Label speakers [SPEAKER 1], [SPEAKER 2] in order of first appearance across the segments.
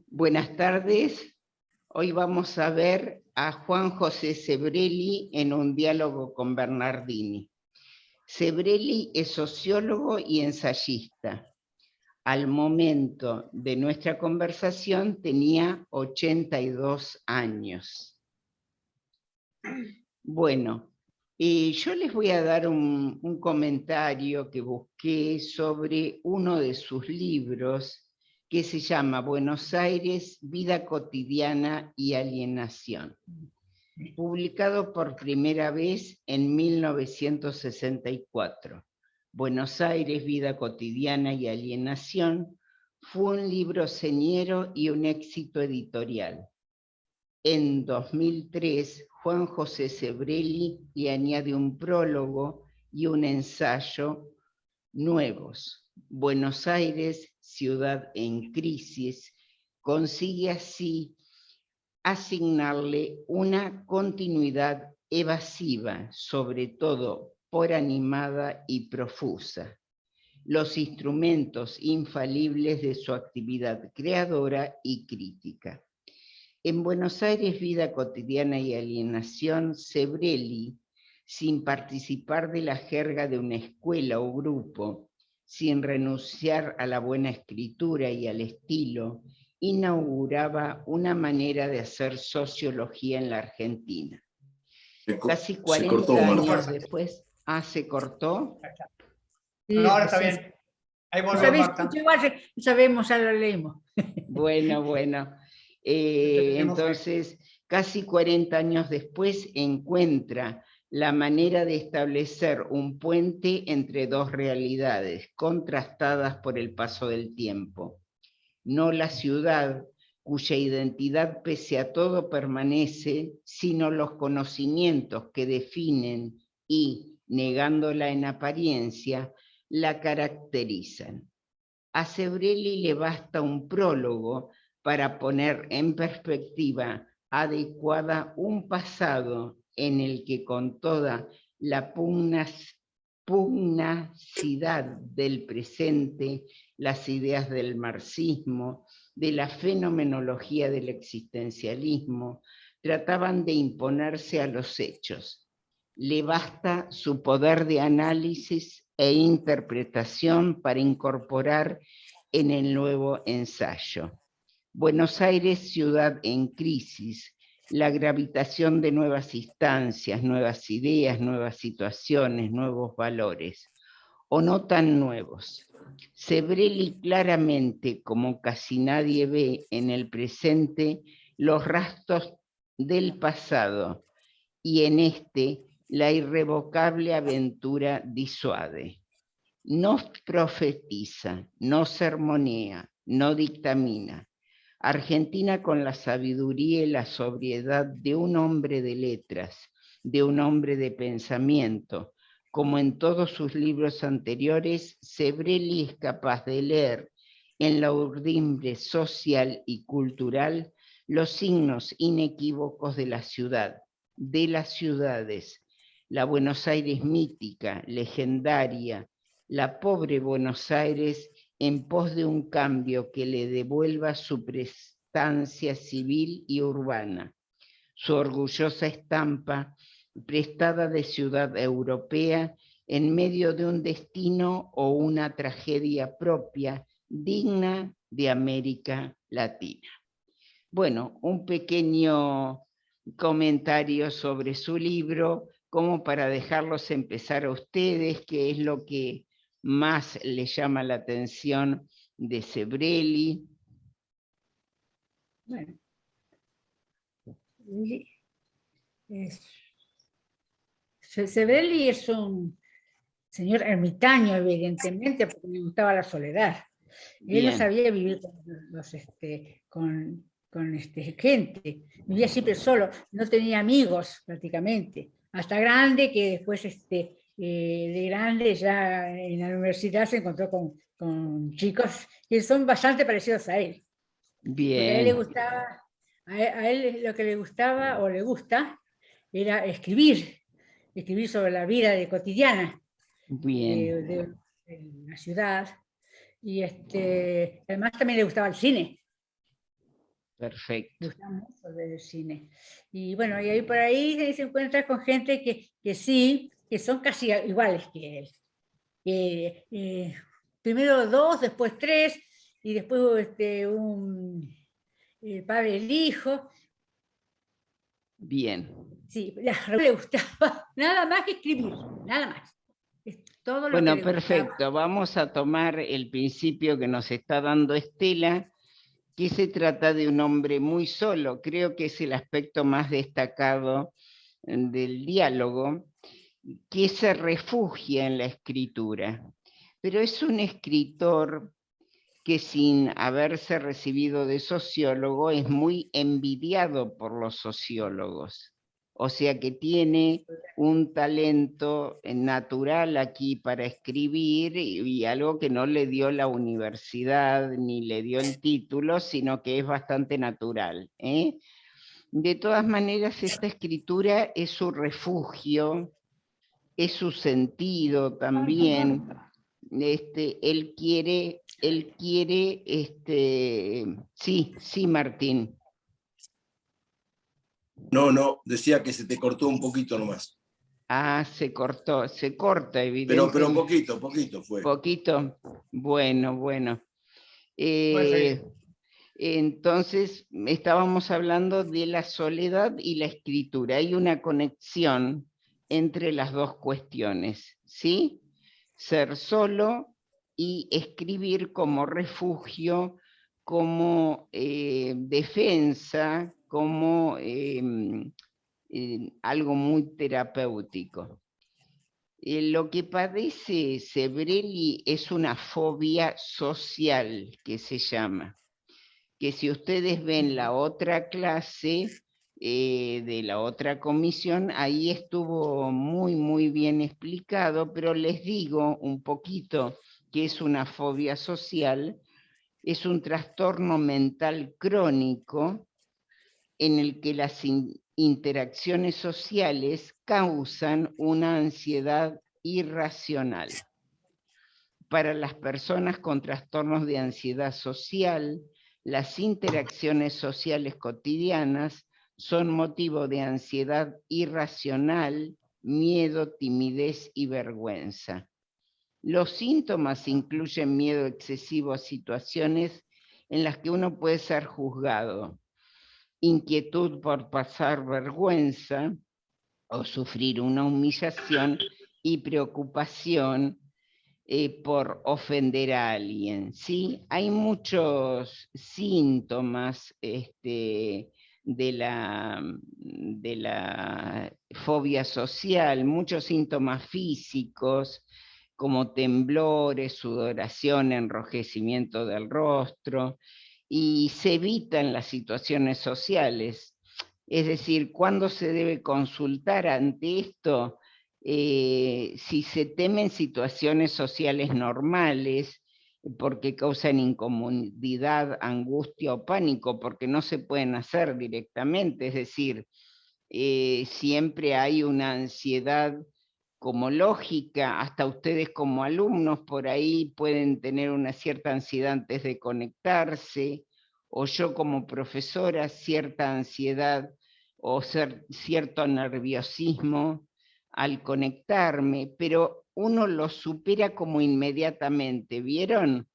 [SPEAKER 1] Buenas tardes. Hoy vamos a ver a Juan José Sebrelli en un diálogo con Bernardini. Sebrelli es sociólogo y ensayista. Al momento de nuestra conversación tenía 82 años. Bueno, yo les voy a dar un comentario que busqué sobre uno de sus libros que se llama Buenos Aires, Vida Cotidiana y Alienación, publicado por primera vez en 1964. Buenos Aires, Vida Cotidiana y Alienación fue un libro señero y un éxito editorial. En 2003, Juan José Sebrelli le añade un prólogo y un ensayo nuevos. Buenos Aires, ciudad en crisis, consigue así asignarle una continuidad evasiva, sobre todo por animada y profusa, los instrumentos infalibles de su actividad creadora y crítica. En Buenos Aires, Vida Cotidiana y Alienación, Sebrelli, sin participar de la jerga de una escuela o grupo, sin renunciar a la buena escritura y al estilo, inauguraba una manera de hacer sociología en la Argentina. Casi 40 años después... ¿se cortó?
[SPEAKER 2] No, ahora está bien. Ahí volvió Marta.
[SPEAKER 3] Sabemos, ya lo leímos.
[SPEAKER 1] Bueno. Entonces, casi 40 años después, encuentra la manera de establecer un puente entre dos realidades contrastadas por el paso del tiempo. No la ciudad, cuya identidad pese a todo permanece, sino los conocimientos que definen y, negándola en apariencia, la caracterizan. A Sebrelli le basta un prólogo para poner en perspectiva adecuada un pasado en el que con toda la pugnacidad del presente, las ideas del marxismo, de la fenomenología del existencialismo, trataban de imponerse a los hechos. Le basta su poder de análisis e interpretación para incorporar en el nuevo ensayo. Buenos Aires, ciudad en crisis, la gravitación de nuevas instancias, nuevas ideas, nuevas situaciones, nuevos valores, o no tan nuevos. Sebrelli claramente, como casi nadie ve en el presente, los rastros del pasado, y en este la irrevocable aventura disuade. No profetiza, no sermonea, no dictamina. Argentina con la sabiduría y la sobriedad de un hombre de letras, de un hombre de pensamiento. Como en todos sus libros anteriores, Sebrelli es capaz de leer en la urdimbre social y cultural los signos inequívocos de la ciudad, de las ciudades, la Buenos Aires mítica, legendaria, la pobre Buenos Aires en pos de un cambio que le devuelva su prestancia civil y urbana, su orgullosa estampa prestada de ciudad europea en medio de un destino o una tragedia propia digna de América Latina. Bueno, un pequeño comentario sobre su libro, como para dejarlos empezar a ustedes, qué es lo que más les llama la atención de Sebrelli.
[SPEAKER 3] Bueno, Sebrelli es un señor ermitaño, evidentemente, porque le gustaba la soledad. Él no sabía vivir con gente, vivía siempre solo, no tenía amigos prácticamente, hasta grande, que después de grande ya en la universidad se encontró con chicos que son bastante parecidos a él.
[SPEAKER 1] Bien.
[SPEAKER 3] Porque a él le gustaba, a él lo que le gustaba o le gusta era escribir sobre la vida cotidiana de la ciudad. Y además también le gustaba el cine.
[SPEAKER 1] Perfecto.
[SPEAKER 3] Me gusta mucho ver el cine. Y bueno, y ahí por ahí se encuentra con gente que sí, que son casi iguales que él. Primero 2, después 3, y después el padre y el hijo.
[SPEAKER 1] Bien.
[SPEAKER 3] Sí, a Raúl le gustaba nada más que escribir, nada más. Es todo lo que
[SPEAKER 1] Bueno,
[SPEAKER 3] le
[SPEAKER 1] perfecto.
[SPEAKER 3] gustaba.
[SPEAKER 1] Vamos a tomar el principio que nos está dando Estela, que se trata de un hombre muy solo. Creo que es el aspecto más destacado del diálogo, que se refugia en la escritura. Pero es un escritor que sin haberse recibido de sociólogo es muy envidiado por los sociólogos. O sea que tiene un talento natural aquí para escribir y algo que no le dio la universidad ni le dio el título, sino que es bastante natural. De todas maneras, esta escritura es su refugio, es su sentido también. Él quiere, sí, Martín.
[SPEAKER 4] No, decía que se te cortó un poquito nomás.
[SPEAKER 1] Ah, se corta,
[SPEAKER 4] Pero
[SPEAKER 1] evidentemente.
[SPEAKER 4] poquito fue.
[SPEAKER 1] Poquito, bueno. Entonces, estábamos hablando de la soledad y la escritura. Hay una conexión entre las dos cuestiones, ¿sí? Ser solo y escribir como refugio, como defensa, como algo muy terapéutico. Lo que padece Sebrelli es una fobia social, que se llama, que si ustedes ven la otra clase de la otra comisión, ahí estuvo muy bien explicado, pero les digo un poquito que es una fobia social, es un trastorno mental crónico en el que las interacciones sociales causan una ansiedad irracional. Para las personas con trastornos de ansiedad social, las interacciones sociales cotidianas son motivo de ansiedad irracional, miedo, timidez y vergüenza. Los síntomas incluyen miedo excesivo a situaciones en las que uno puede ser juzgado, inquietud por pasar vergüenza o sufrir una humillación y preocupación por ofender a alguien, ¿sí? Hay muchos síntomas de la fobia social, muchos síntomas físicos, como temblores, sudoración, enrojecimiento del rostro, y se evitan las situaciones sociales. Es decir, ¿cuándo se debe consultar ante esto? Si se temen situaciones sociales normales, porque causan incomodidad, angustia o pánico, porque no se pueden hacer directamente, es decir, siempre hay una ansiedad como lógica, hasta ustedes como alumnos por ahí pueden tener una cierta ansiedad antes de conectarse, o yo como profesora cierta ansiedad o cierto nerviosismo al conectarme, pero uno lo supera como inmediatamente, ¿vieron?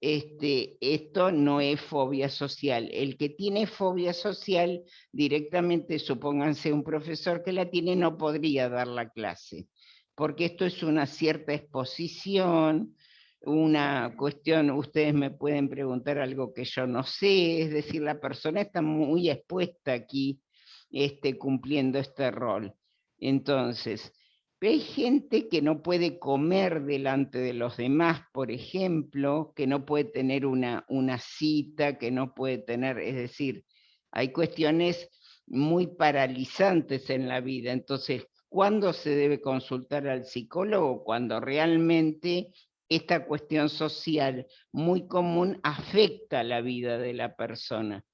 [SPEAKER 1] Esto no es fobia social. El que tiene fobia social, directamente, supónganse un profesor que la tiene, no podría dar la clase, porque esto es una cierta exposición, una cuestión, ustedes me pueden preguntar algo que yo no sé, es decir, la persona está muy expuesta aquí, cumpliendo este rol. Entonces, hay gente que no puede comer delante de los demás, por ejemplo, que no puede tener una cita, que no puede tener, es decir, hay cuestiones muy paralizantes en la vida. Entonces, ¿cuándo se debe consultar al psicólogo? Cuando realmente esta cuestión social muy común afecta la vida de la persona.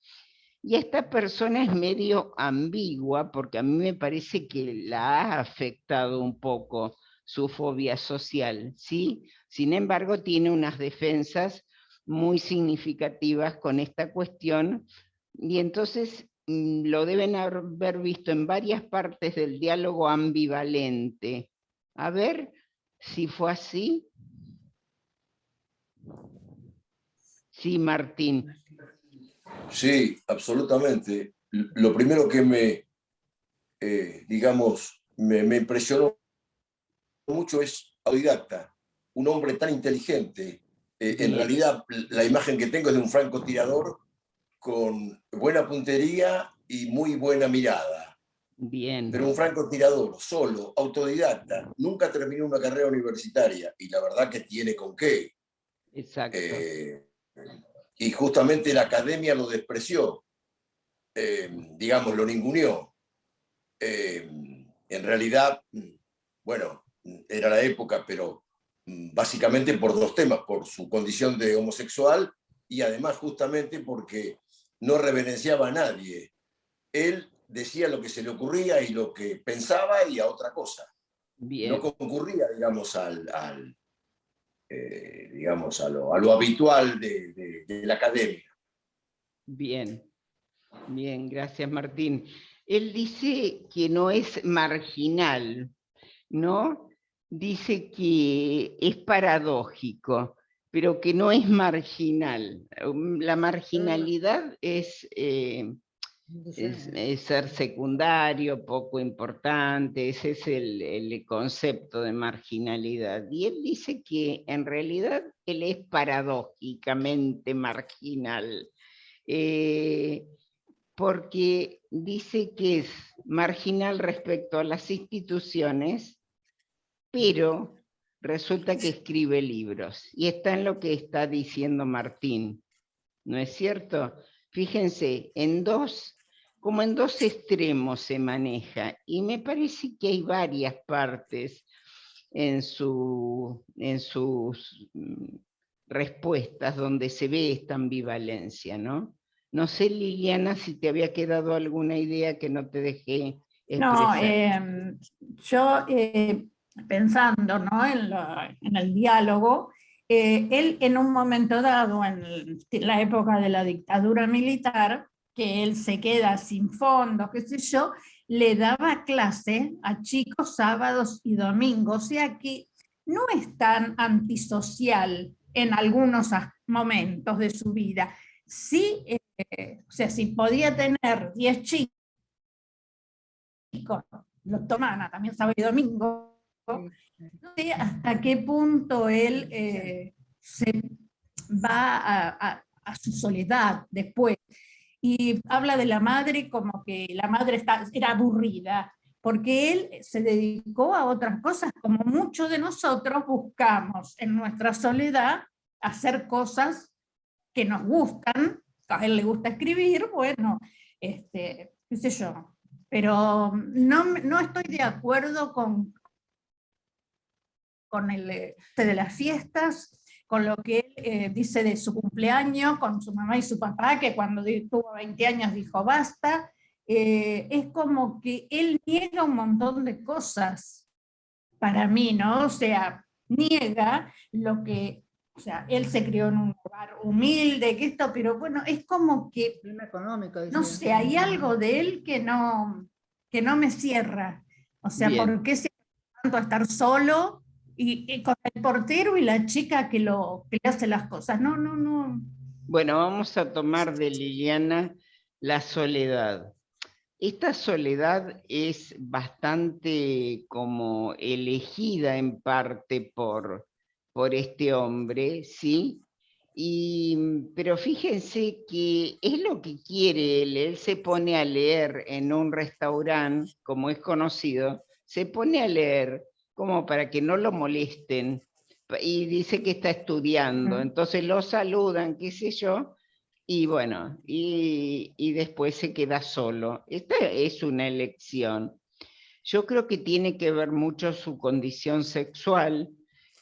[SPEAKER 1] Y esta persona es medio ambigua porque a mí me parece que la ha afectado un poco su fobia social, ¿sí? Sin embargo, tiene unas defensas muy significativas con esta cuestión Y entonces lo deben haber visto en varias partes del diálogo ambivalente. A ver si fue así. Sí, Martín.
[SPEAKER 4] Sí, absolutamente. Lo primero que digamos, me impresionó mucho es autodidacta, un hombre tan inteligente. En realidad, la imagen que tengo es de un francotirador con buena puntería y muy buena mirada.
[SPEAKER 1] Bien.
[SPEAKER 4] Pero un francotirador, solo, autodidacta, nunca terminó una carrera universitaria y la verdad que tiene con qué.
[SPEAKER 1] Exacto.
[SPEAKER 4] Y justamente la academia lo despreció, digamos, lo ninguneó. En realidad, bueno, era la época, pero básicamente por dos temas, por su condición de homosexual y además justamente porque no reverenciaba a nadie. Él decía lo que se le ocurría y lo que pensaba y a otra cosa.
[SPEAKER 1] Bien.
[SPEAKER 4] No concurría, digamos, digamos a lo habitual de la academia.
[SPEAKER 1] Bien, bien, gracias Martín. Él dice que no es marginal, ¿no? Dice que es paradójico, pero que no es marginal. La marginalidad es ser secundario, poco importante, ese es el concepto de marginalidad. Y él dice que en realidad él es paradójicamente marginal, porque dice que es marginal respecto a las instituciones, pero resulta que escribe libros, y está en lo que está diciendo Martín, ¿no es cierto? Fíjense, como en dos extremos se maneja, y me parece que hay varias partes en sus respuestas donde se ve esta ambivalencia, ¿no? No sé, Liliana, si te había quedado alguna idea que no te dejé expresar.
[SPEAKER 5] No, yo pensando, ¿no?, en el diálogo, él en un momento dado, en la época de la dictadura militar, que él se queda sin fondos, qué sé yo, le daba clase a chicos sábados y domingos, o sea que no es tan antisocial en algunos momentos de su vida. Sí, o sea, si podía tener 10 chicos, los toman también sábado y domingo, no sé hasta qué punto él se va a su soledad después. Y habla de la madre como que la madre era aburrida, porque él se dedicó a otras cosas, como muchos de nosotros buscamos en nuestra soledad hacer cosas que nos gustan. A él le gusta escribir, bueno, qué sé yo, pero no estoy de acuerdo con el de las fiestas, con lo que él dice de su cumpleaños, con su mamá y su papá, que cuando tuvo 20 años dijo basta. Es como que él niega un montón de cosas para mí, ¿no? O sea, niega lo que, o sea, él se crió en un lugar humilde, que esto, pero bueno, es como que,
[SPEAKER 3] económico,
[SPEAKER 5] no sé, hay algo de él que no me cierra. O sea,
[SPEAKER 1] Bien.
[SPEAKER 5] ¿por qué se tanto a estar solo y con el portero y la chica que le hace las cosas? No.
[SPEAKER 1] Bueno, vamos a tomar de Liliana la soledad. Esta soledad es bastante como elegida en parte por este hombre, ¿sí? Pero fíjense que es lo que quiere él. Él se pone a leer en un restaurante, como es conocido, se pone a leer como para que no lo molesten, y dice que está estudiando, entonces lo saludan, qué sé yo, y bueno, y después se queda solo. Esta es una elección. Yo creo que tiene que ver mucho su condición sexual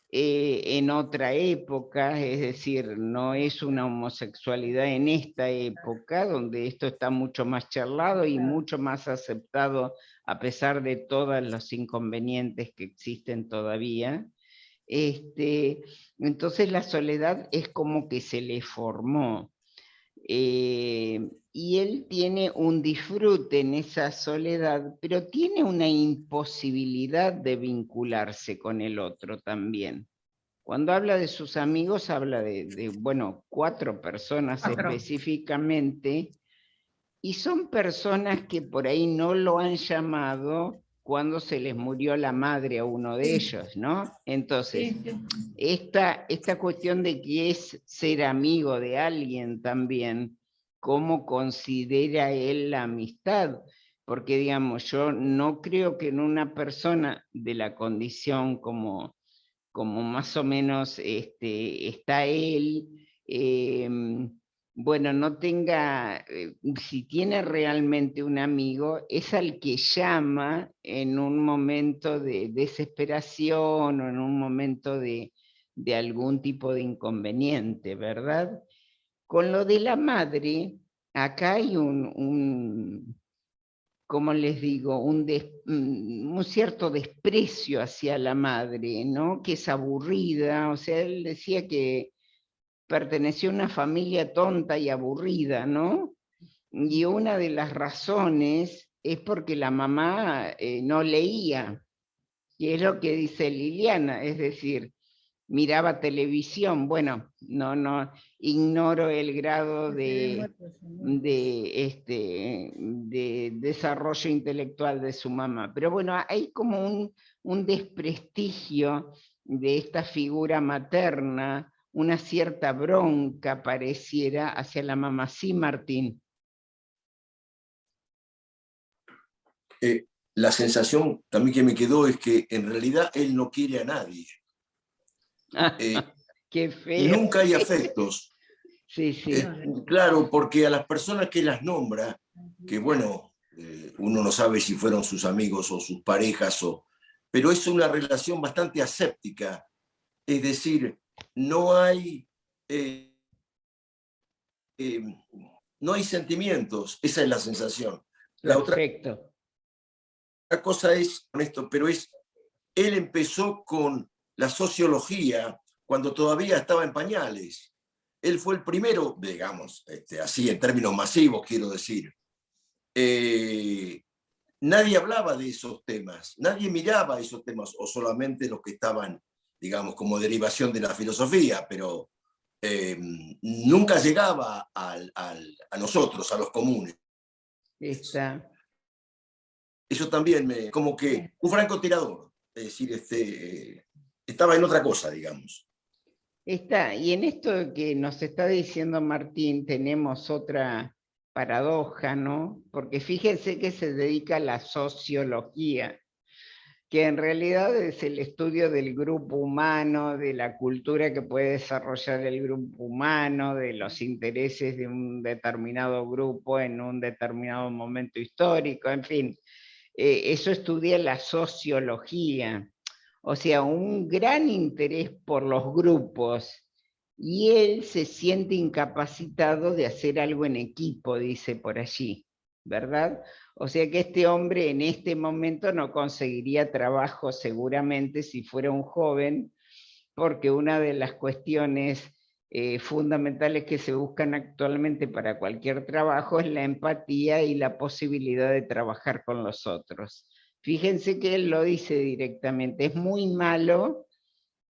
[SPEAKER 1] en otra época, es decir, no es una homosexualidad en esta época, donde esto está mucho más charlado y mucho más aceptado a pesar de todos los inconvenientes que existen todavía. Entonces la soledad es como que se le formó. y él tiene un disfrute en esa soledad, pero tiene una imposibilidad de vincularse con el otro también. Cuando habla de sus amigos, habla de bueno, 4 personas específicamente, y son personas que por ahí no lo han llamado cuando se les murió la madre a uno de ellos, ¿no? Entonces, esta cuestión de que es ser amigo de alguien también, ¿cómo considera él la amistad? Porque, digamos, yo no creo que en una persona de la condición como más o menos está él, bueno, no tenga, si tiene realmente un amigo, es al que llama en un momento de desesperación o en un momento de algún tipo de inconveniente, ¿verdad? Con lo de la madre, acá hay como les digo, un cierto desprecio hacia la madre, ¿no? Que es aburrida, o sea, él decía que perteneció a una familia tonta y aburrida, ¿no? Y una de las razones es porque la mamá no leía, y es lo que dice Liliana, es decir, miraba televisión, bueno, no, ignoro el grado de desarrollo intelectual de su mamá, pero bueno, hay como un desprestigio de esta figura materna, una cierta bronca pareciera hacia la mamá. Sí, Martín.
[SPEAKER 4] La sensación también que me quedó es que en realidad él no quiere a nadie.
[SPEAKER 1] Qué feo.
[SPEAKER 4] Nunca hay afectos.
[SPEAKER 1] Sí, sí.
[SPEAKER 4] Claro, porque a las personas que las nombra, que bueno, uno no sabe si fueron sus amigos o sus parejas, pero es una relación bastante aséptica. Es decir, no hay sentimientos, esa es la sensación. La
[SPEAKER 1] Perfecto.
[SPEAKER 4] otra cosa es, honesto, pero él empezó con la sociología cuando todavía estaba en pañales. Él fue el primero, digamos, así en términos masivos, quiero decir. Nadie hablaba de esos temas, nadie miraba esos temas, o solamente los que estaban, digamos, como derivación de la filosofía, pero nunca llegaba a nosotros, a los comunes.
[SPEAKER 1] Está.
[SPEAKER 4] Eso también como que un francotirador, es decir, estaba en otra cosa, digamos.
[SPEAKER 1] Está, y en esto que nos está diciendo Martín tenemos otra paradoja, ¿no? Porque fíjense que se dedica a la sociología, que en realidad es el estudio del grupo humano, de la cultura que puede desarrollar el grupo humano, de los intereses de un determinado grupo en un determinado momento histórico, en fin, eso estudia la sociología. O sea, un gran interés por los grupos, y él se siente incapacitado de hacer algo en equipo, dice por allí, ¿verdad? O sea que este hombre en este momento no conseguiría trabajo seguramente si fuera un joven, porque una de las cuestiones fundamentales que se buscan actualmente para cualquier trabajo es la empatía y la posibilidad de trabajar con los otros. Fíjense que él lo dice directamente, es muy malo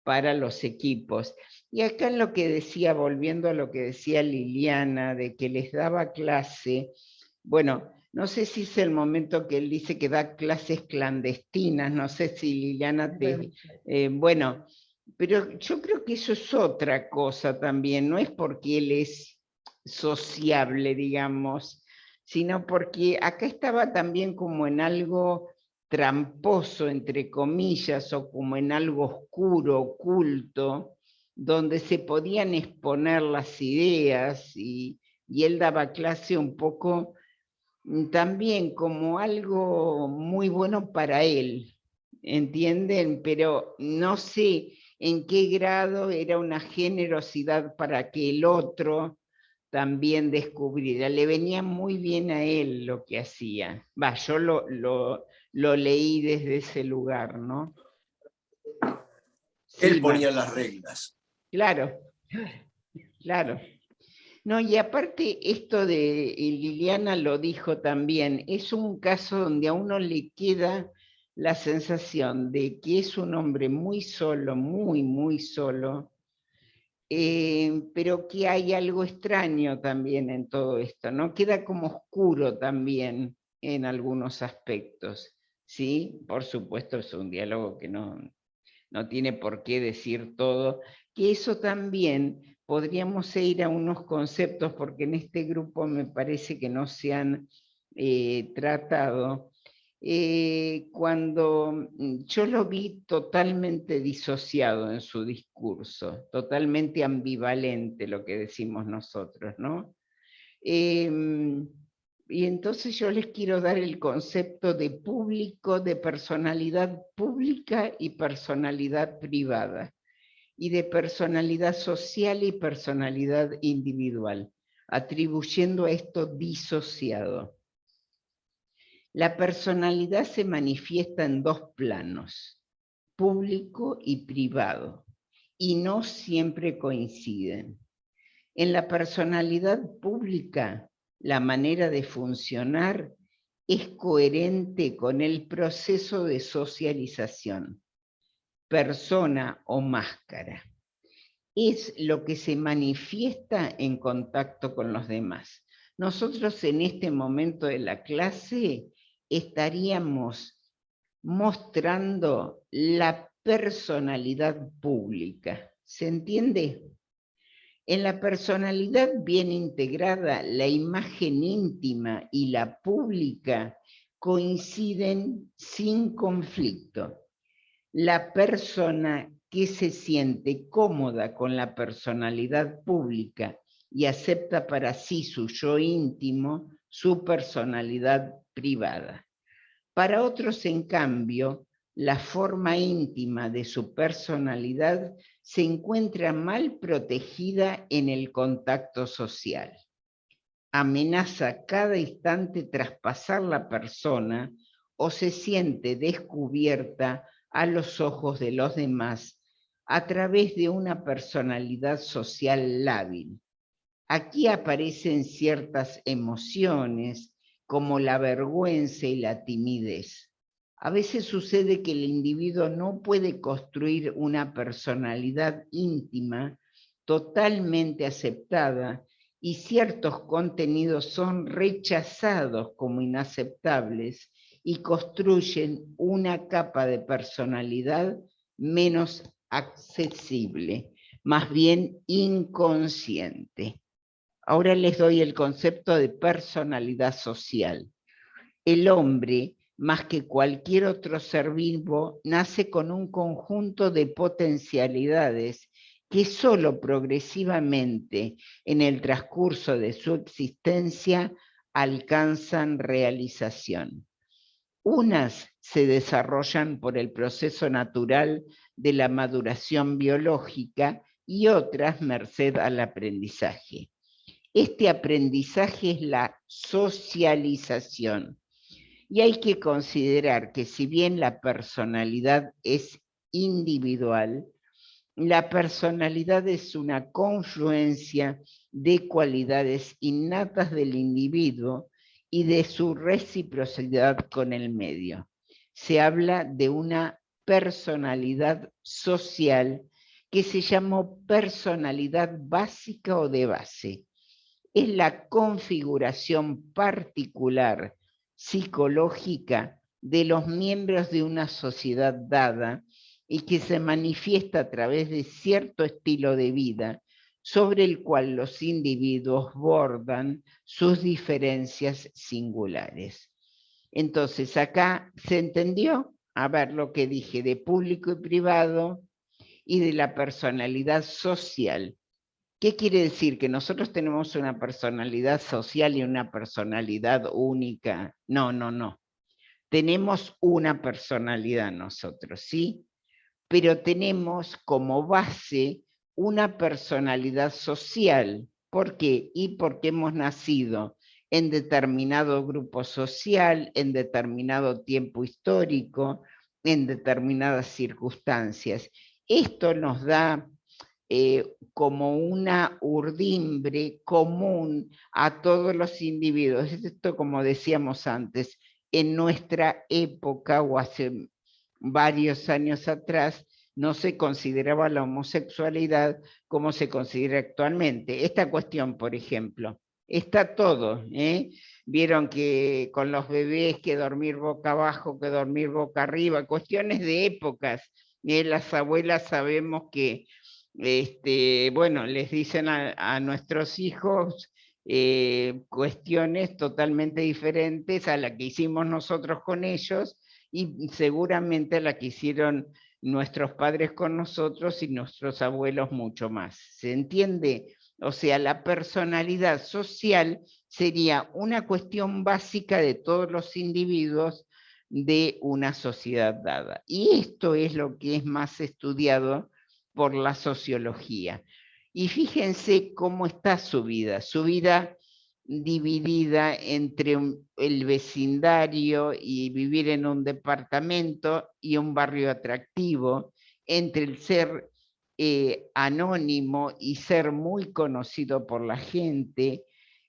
[SPEAKER 1] para los equipos. Y acá en lo que decía, volviendo a lo que decía Liliana, de que les daba clase, bueno, no sé si es el momento que él dice que da clases clandestinas, no sé si Liliana bueno, pero yo creo que eso es otra cosa también, no es porque él es sociable, digamos, sino porque acá estaba también como en algo tramposo, entre comillas, o como en algo oscuro, oculto, donde se podían exponer las ideas y él daba clase un poco también como algo muy bueno para él, ¿entienden? Pero no sé en qué grado era una generosidad para que el otro también descubriera. Le venía muy bien a él lo que hacía. Va, yo lo leí desde ese lugar, ¿no?
[SPEAKER 4] Él
[SPEAKER 1] Sí,
[SPEAKER 4] ponía las reglas.
[SPEAKER 1] Claro, claro. No, y aparte esto de, y Liliana lo dijo también, es un caso donde a uno le queda la sensación de que es un hombre muy solo, muy, muy solo, pero que hay algo extraño también en todo esto, ¿no? Queda como oscuro también en algunos aspectos, ¿sí? Por supuesto es un diálogo que no tiene por qué decir todo, que eso también podríamos ir a unos conceptos, porque en este grupo me parece que no se han tratado. Cuando yo lo vi totalmente disociado en su discurso, totalmente ambivalente, lo que decimos nosotros, ¿no? Y entonces yo les quiero dar el concepto de público, de personalidad pública y personalidad privada, y de personalidad social y personalidad individual, atribuyendo a esto disociado. La personalidad se manifiesta en dos planos, público y privado, y no siempre coinciden. En la personalidad pública, la manera de funcionar es coherente con el proceso de socialización, persona o máscara. Es lo que se manifiesta en contacto con los demás. Nosotros en este momento de la clase estaríamos mostrando la personalidad pública. ¿Se entiende? En la personalidad bien integrada, la imagen íntima y la pública coinciden sin conflicto. La persona que se siente cómoda con la personalidad pública y acepta para sí su yo íntimo, su personalidad privada. Para otros, en cambio, la forma íntima de su personalidad se encuentra mal protegida en el contacto social. Amenaza cada instante traspasar la persona o se siente descubierta a los ojos de los demás a través de una personalidad social lábil. Aquí aparecen ciertas emociones como la vergüenza y la timidez. A veces sucede que el individuo no puede construir una personalidad íntima totalmente aceptada y ciertos contenidos son rechazados como inaceptables y construyen una capa de personalidad menos accesible, más bien inconsciente. Ahora les doy el concepto de personalidad social. El hombre, más que cualquier otro ser vivo, nace con un conjunto de potencialidades que solo progresivamente en el transcurso de su existencia alcanzan realización. Unas se desarrollan por el proceso natural de la maduración biológica y otras merced al aprendizaje. Este aprendizaje es la socialización. Y hay que considerar que si bien la personalidad es individual, la personalidad es una confluencia de cualidades innatas del individuo y de su reciprocidad con el medio. Se habla de una personalidad social que se llamó personalidad básica o de base. Es la configuración particular psicológica de los miembros de una sociedad dada y que se manifiesta a través de cierto estilo de vida sobre el cual los individuos bordan sus diferencias singulares. Entonces, acá se entendió, a ver lo que dije, de público y privado y de la personalidad social. ¿Qué quiere decir? ¿Que nosotros tenemos una personalidad social y una personalidad única? No, no, no. Tenemos una personalidad nosotros, ¿sí? Pero tenemos como base una personalidad social. ¿Por qué? Y porque hemos nacido en determinado grupo social, en determinado tiempo histórico, en determinadas circunstancias. Esto nos da como una urdimbre común a todos los individuos. Esto, como decíamos antes, en nuestra época o hace varios años atrás, no se consideraba la homosexualidad como se considera actualmente. Esta cuestión, por ejemplo, está todo, ¿eh? Vieron que con los bebés, que dormir boca abajo, que dormir boca arriba, cuestiones de épocas. Las abuelas sabemos que, bueno, les dicen a nuestros hijos cuestiones totalmente diferentes a las que hicimos nosotros con ellos y seguramente a la que hicieron nuestros padres con nosotros y nuestros abuelos mucho más. ¿Se entiende? O sea, la personalidad social sería una cuestión básica de todos los individuos de una sociedad dada. Y esto es lo que es más estudiado por la sociología. Y fíjense cómo está su vida dividida entre el vecindario y vivir en un departamento y un barrio atractivo, entre el ser anónimo y ser muy conocido por la gente,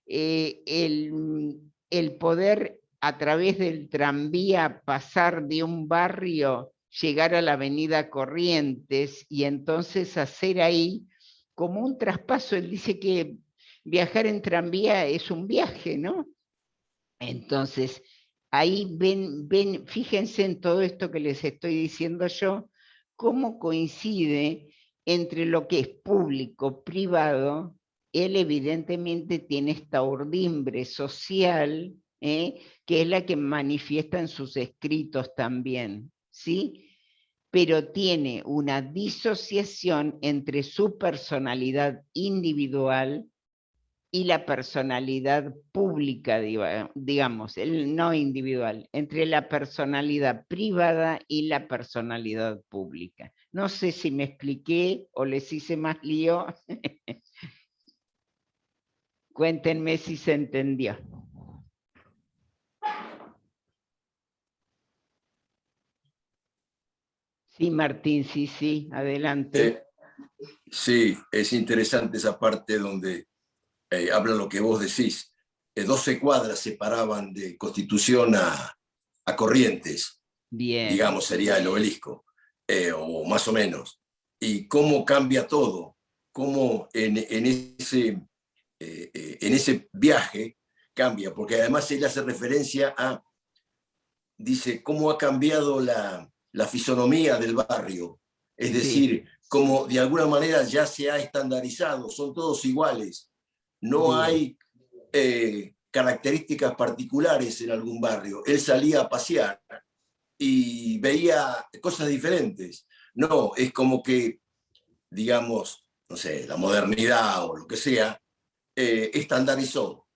[SPEAKER 1] el poder a través del tranvía pasar de un barrio, llegar a la avenida Corrientes y entonces hacer ahí como un traspaso. Él dice que viajar en tranvía es un viaje, ¿no? Entonces, ahí ven, fíjense en todo esto que les estoy diciendo yo, cómo coincide entre lo que es público, privado. Él evidentemente tiene esta urdimbre social, que es la que manifiesta en sus escritos también, ¿sí? Pero tiene una disociación entre su personalidad individual y la personalidad pública, digamos, el no individual, entre la personalidad privada y la personalidad pública. No sé si me expliqué o les hice más lío. Cuéntenme si se entendió. Sí, Martín, sí, adelante.
[SPEAKER 4] Sí, es interesante esa parte donde habla lo que vos decís. 12 cuadras separaban de Constitución a Corrientes,
[SPEAKER 1] Bien.
[SPEAKER 4] digamos, sería el Obelisco, o más o menos. Y cómo cambia todo, cómo en ese viaje cambia, porque además él hace referencia a, dice, cómo ha cambiado la fisonomía del barrio. Es decir, como de alguna manera ya se ha estandarizado, son todos iguales. No hay características particulares en algún barrio. Él salía a pasear y veía cosas diferentes. No, es como que, digamos, no sé, la modernidad o lo que sea, estandarizó,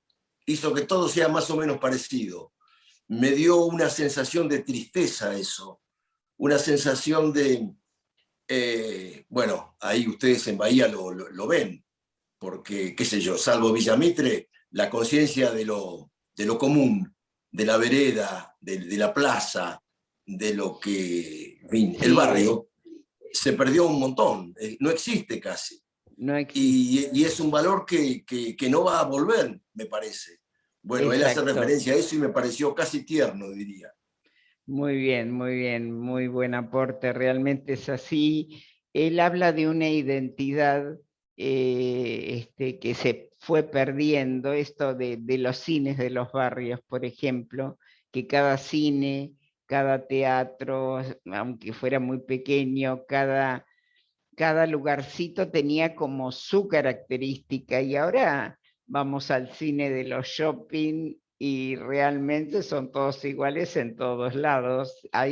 [SPEAKER 4] hizo que todo sea más o menos parecido. Me dio una sensación de tristeza eso, una sensación de, bueno, ahí ustedes en Bahía lo ven, porque, qué sé yo, salvo Villamitre, la conciencia de lo común, de la vereda, de la plaza, de lo que, en fin, el barrio, se perdió un montón, no existe casi.
[SPEAKER 1] No existe.
[SPEAKER 4] Y es un valor que no va a volver, me parece. Bueno,
[SPEAKER 1] Exacto.
[SPEAKER 4] Él hace referencia a eso y me pareció casi tierno, diría.
[SPEAKER 1] Muy bien, muy buen aporte, realmente es así. Él habla de una identidad que se fue perdiendo, esto de los cines de los barrios, por ejemplo, que cada cine, cada teatro, aunque fuera muy pequeño, cada lugarcito tenía como su característica, y ahora vamos al cine de los shopping y realmente son todos iguales en todos lados. A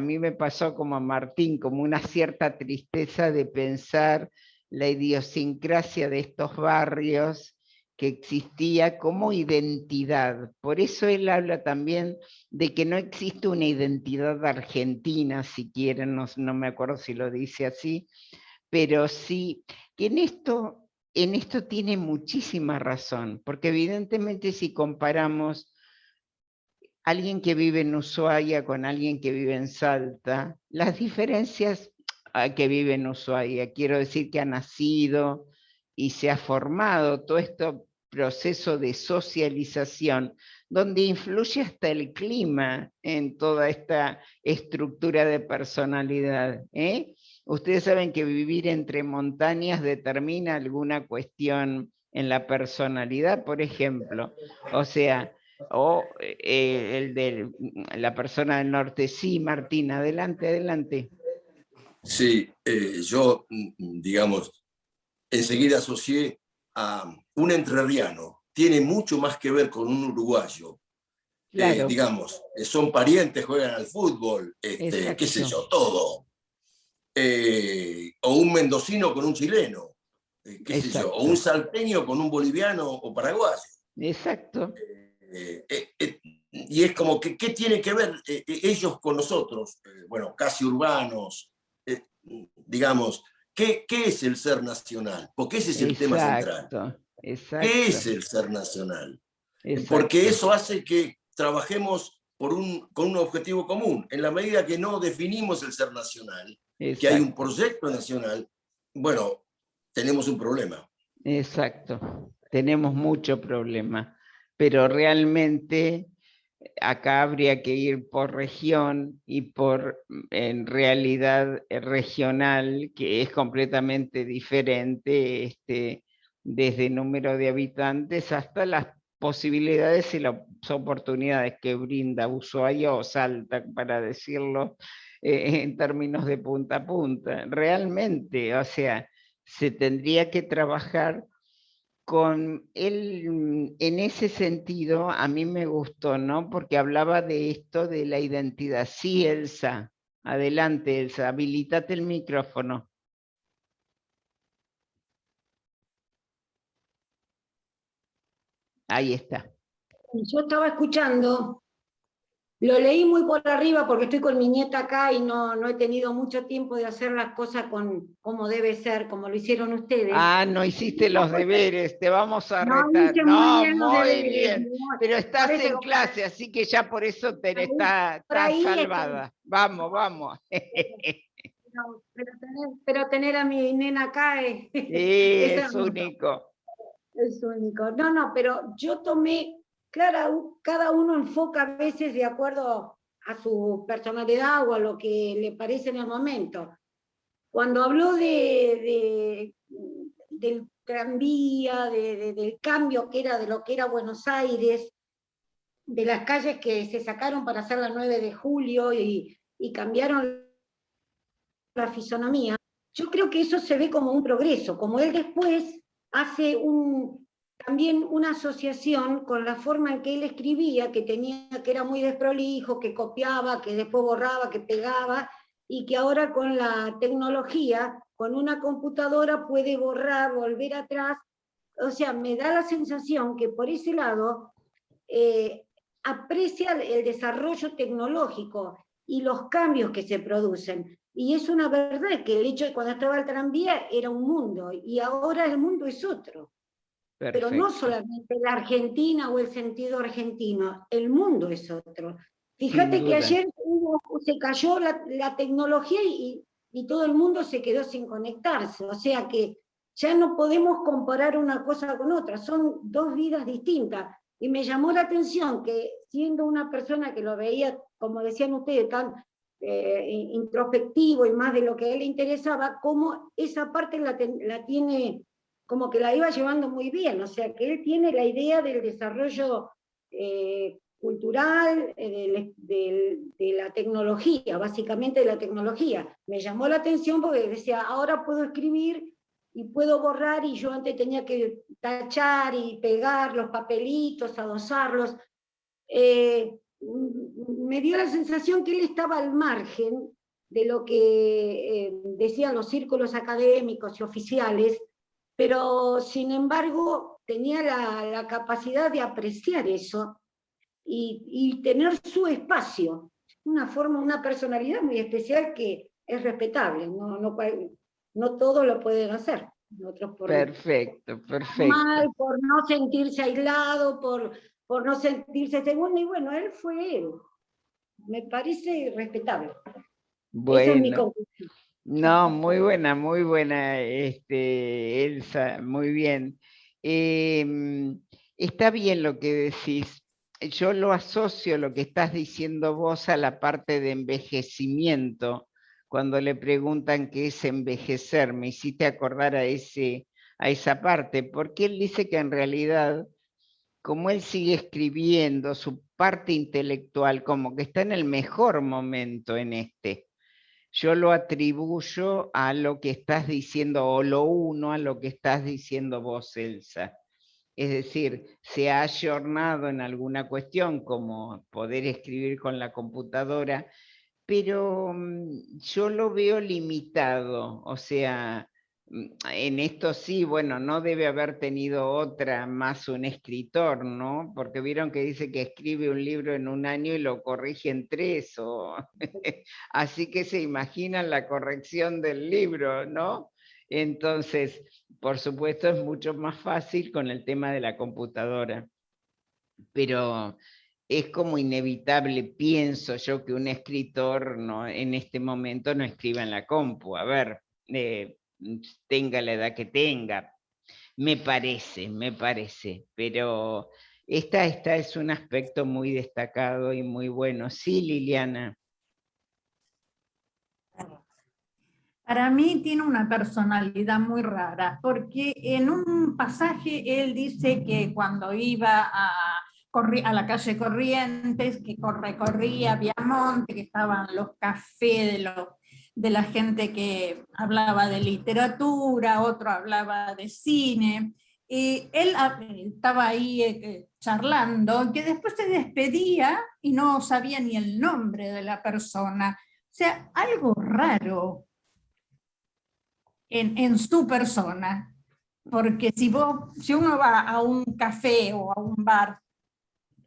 [SPEAKER 1] mí me pasó como a Martín, como una cierta tristeza de pensar la idiosincrasia de estos barrios que existía como identidad. Por eso él habla también de que no existe una identidad argentina, si quieren, no me acuerdo si lo dice así, pero sí, que en esto tiene muchísima razón, porque evidentemente si comparamos alguien que vive en Ushuaia con alguien que vive en Salta, las diferencias que vive en Ushuaia, quiero decir que ha nacido y se ha formado todo este proceso de socialización, donde influye hasta el clima en toda esta estructura de personalidad. Ustedes saben que vivir entre montañas determina alguna cuestión en la personalidad, por ejemplo. O sea, el de la persona del norte. Sí, Martín, adelante, adelante.
[SPEAKER 4] Sí, yo, digamos, enseguida asocié a un entrerriano. Tiene mucho más que ver con un uruguayo.
[SPEAKER 1] Claro.
[SPEAKER 4] Digamos, son parientes, juegan al fútbol, qué sé yo, todo. O un mendocino con un chileno, qué sé yo, o un salteño con un boliviano o paraguayo.
[SPEAKER 1] Exacto.
[SPEAKER 4] Y es como que, ¿qué tiene que ver ellos con nosotros? Bueno, casi urbanos, digamos, ¿qué es el ser nacional? Porque ese es el tema central.
[SPEAKER 1] Exacto.
[SPEAKER 4] ¿Qué es el ser nacional?
[SPEAKER 1] Exacto.
[SPEAKER 4] Porque eso hace que trabajemos con un objetivo común. En la medida que no definimos el ser nacional, que hay un proyecto nacional, bueno, tenemos un problema.
[SPEAKER 1] Exacto, tenemos mucho problema, pero realmente acá habría que ir por región y por, en realidad, regional, que es completamente diferente, desde el número de habitantes hasta las posibilidades y las oportunidades que brinda Ushuaia o Salta, para decirlo en términos de punta a punta. Realmente, o sea, se tendría que trabajar con él en ese sentido. A mí me gustó, ¿no? Porque hablaba de esto de la identidad. Sí, Elsa. Adelante, Elsa, habilitate el micrófono. Ahí está.
[SPEAKER 6] Yo estaba escuchando, lo leí muy por arriba porque estoy con mi nieta acá y no he tenido mucho tiempo de hacer las cosas como debe ser, como lo hicieron ustedes.
[SPEAKER 1] Ah, no hiciste los deberes, te vamos a retar.
[SPEAKER 6] Hice muy bien los deberes,
[SPEAKER 1] bien. Pero estás en clase, así que ya por eso estás salvada. Vamos.
[SPEAKER 6] Pero tener a mi nena acá
[SPEAKER 1] es único.
[SPEAKER 6] Es único. No, pero yo tomé, cada uno enfoca a veces de acuerdo a su personalidad o a lo que le parece en el momento. Cuando habló del tranvía, del cambio que era de lo que era Buenos Aires, de las calles que se sacaron para hacer la 9 de julio y cambiaron la fisonomía, yo creo que eso se ve como un progreso, como él después hace también una asociación con la forma en que él escribía, que era muy desprolijo, que copiaba, que después borraba, que pegaba, y que ahora con la tecnología, con una computadora puede borrar, volver atrás. O sea, me da la sensación que por ese lado aprecia el desarrollo tecnológico y los cambios que se producen. Y es una verdad que el hecho de cuando estaba el tranvía era un mundo, y ahora el mundo es otro. Perfecto. Pero no solamente la Argentina o el sentido argentino, el mundo es otro. Fíjate que ayer se cayó la tecnología y todo el mundo se quedó sin conectarse. O sea que ya no podemos comparar una cosa con otra, son dos vidas distintas. Y me llamó la atención que, siendo una persona que lo veía, como decían ustedes, tan introspectivo y más de lo que a él le interesaba, como esa parte la tiene, como que la iba llevando muy bien. O sea que él tiene la idea del desarrollo cultural, de la tecnología, básicamente de la tecnología. Me llamó la atención porque decía, ahora puedo escribir y puedo borrar, y yo antes tenía que tachar y pegar los papelitos, adosarlos. Me dio la sensación que él estaba al margen de lo que decían los círculos académicos y oficiales, pero sin embargo tenía la capacidad de apreciar eso y tener su espacio, una personalidad muy especial que es respetable, no todos lo pueden hacer. Otros
[SPEAKER 1] Perfecto.
[SPEAKER 6] Mal, por no sentirse aislado, por no sentirse segundo, y bueno, él fue él. Me parece respetable.
[SPEAKER 1] Bueno,
[SPEAKER 6] esa es mi conclusión.
[SPEAKER 1] No, muy buena, Elsa, muy bien. Está bien lo que decís. Yo lo asocio, lo que estás diciendo vos, a la parte de envejecimiento. Cuando le preguntan qué es envejecer, me hiciste acordar a esa parte, porque él dice que en realidad, como él sigue escribiendo, su parte intelectual como que está en el mejor momento en este. Yo lo atribuyo a lo que estás diciendo, o lo uno a lo que estás diciendo vos, Elsa. Es decir, se ha ayornado en alguna cuestión, como poder escribir con la computadora, pero yo lo veo limitado, o sea, en esto sí, bueno, no debe haber tenido otra más un escritor, ¿no? Porque vieron que dice que escribe un libro en un año y lo corrige en 3, así que se imaginan la corrección del libro, ¿no? Entonces, por supuesto, es mucho más fácil con el tema de la computadora, pero es como inevitable, pienso yo, que un escritor no, en este momento no escriba en la compu. A ver, tenga la edad que tenga, me parece, pero esta es un aspecto muy destacado y muy bueno. Sí, Liliana.
[SPEAKER 5] Para mí tiene una personalidad muy rara, porque en un pasaje él dice que cuando iba a la calle Corrientes, que recorría Viamonte, que estaban los cafés de la gente que hablaba de literatura, otro hablaba de cine, y él estaba ahí charlando, que después se despedía y no sabía ni el nombre de la persona. O sea, algo raro en su persona. Porque si uno va a un café o a un bar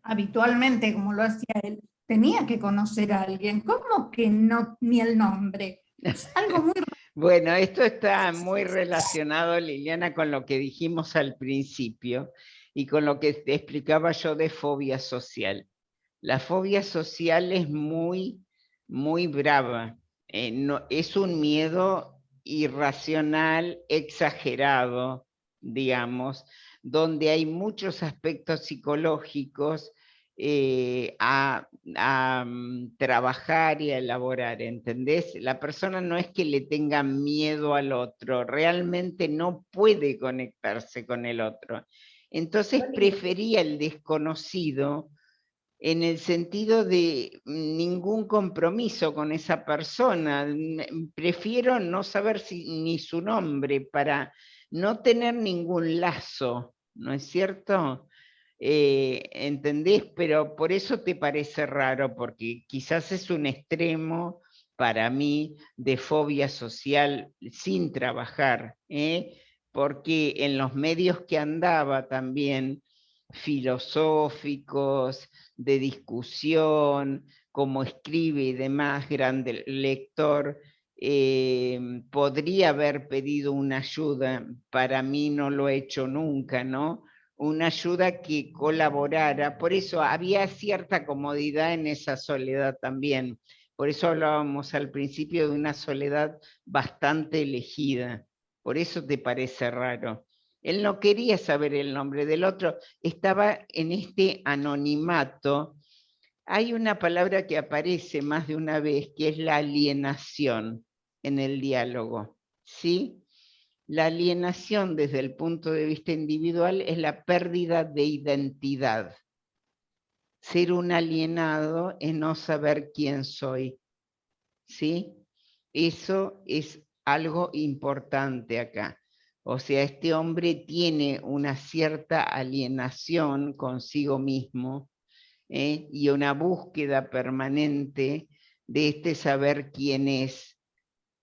[SPEAKER 5] habitualmente, como lo hacía él, tenía que conocer a alguien. ¿Cómo que no, ni el nombre? Es algo muy...
[SPEAKER 1] Bueno, esto está muy relacionado, Liliana, con lo que dijimos al principio y con lo que te explicaba yo de fobia social. La fobia social es muy, muy brava. No, es un miedo irracional, exagerado, digamos, donde hay muchos aspectos psicológicos a trabajar y a elaborar, ¿entendés? La persona no es que le tenga miedo al otro, realmente no puede conectarse con el otro. Entonces prefería el desconocido en el sentido de ningún compromiso con esa persona. Prefiero no saber ni su nombre para no tener ningún lazo, ¿no es cierto? ¿Entendés? Pero por eso te parece raro, porque quizás es un extremo para mí de fobia social sin trabajar, porque en los medios que andaba también, filosóficos, de discusión, como escribe y demás, grande lector, podría haber pedido una ayuda, para mí no lo he hecho nunca, ¿no? Una ayuda que colaborara, por eso había cierta comodidad en esa soledad también, por eso hablábamos al principio de una soledad bastante elegida, por eso te parece raro. Él no quería saber el nombre del otro, estaba en este anonimato. Hay una palabra que aparece más de una vez, que es la alienación en el diálogo, ¿sí? La alienación desde el punto de vista individual es la pérdida de identidad. Ser un alienado es no saber quién soy, ¿sí? Eso es algo importante acá. O sea, este hombre tiene una cierta alienación consigo mismo, y una búsqueda permanente de este saber quién es,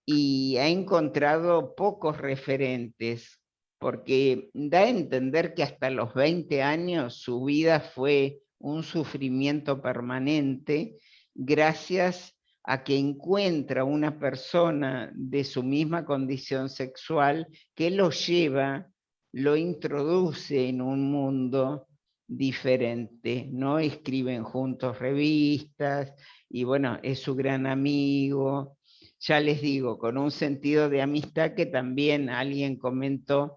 [SPEAKER 1] y ha encontrado pocos referentes, porque da a entender que hasta los 20 años su vida fue un sufrimiento permanente, gracias a que encuentra una persona de su misma condición sexual que lo lleva, lo introduce en un mundo diferente, ¿no? Escriben juntos revistas y bueno, es su gran amigo. ya les digo, con un sentido de amistad que también alguien comentó,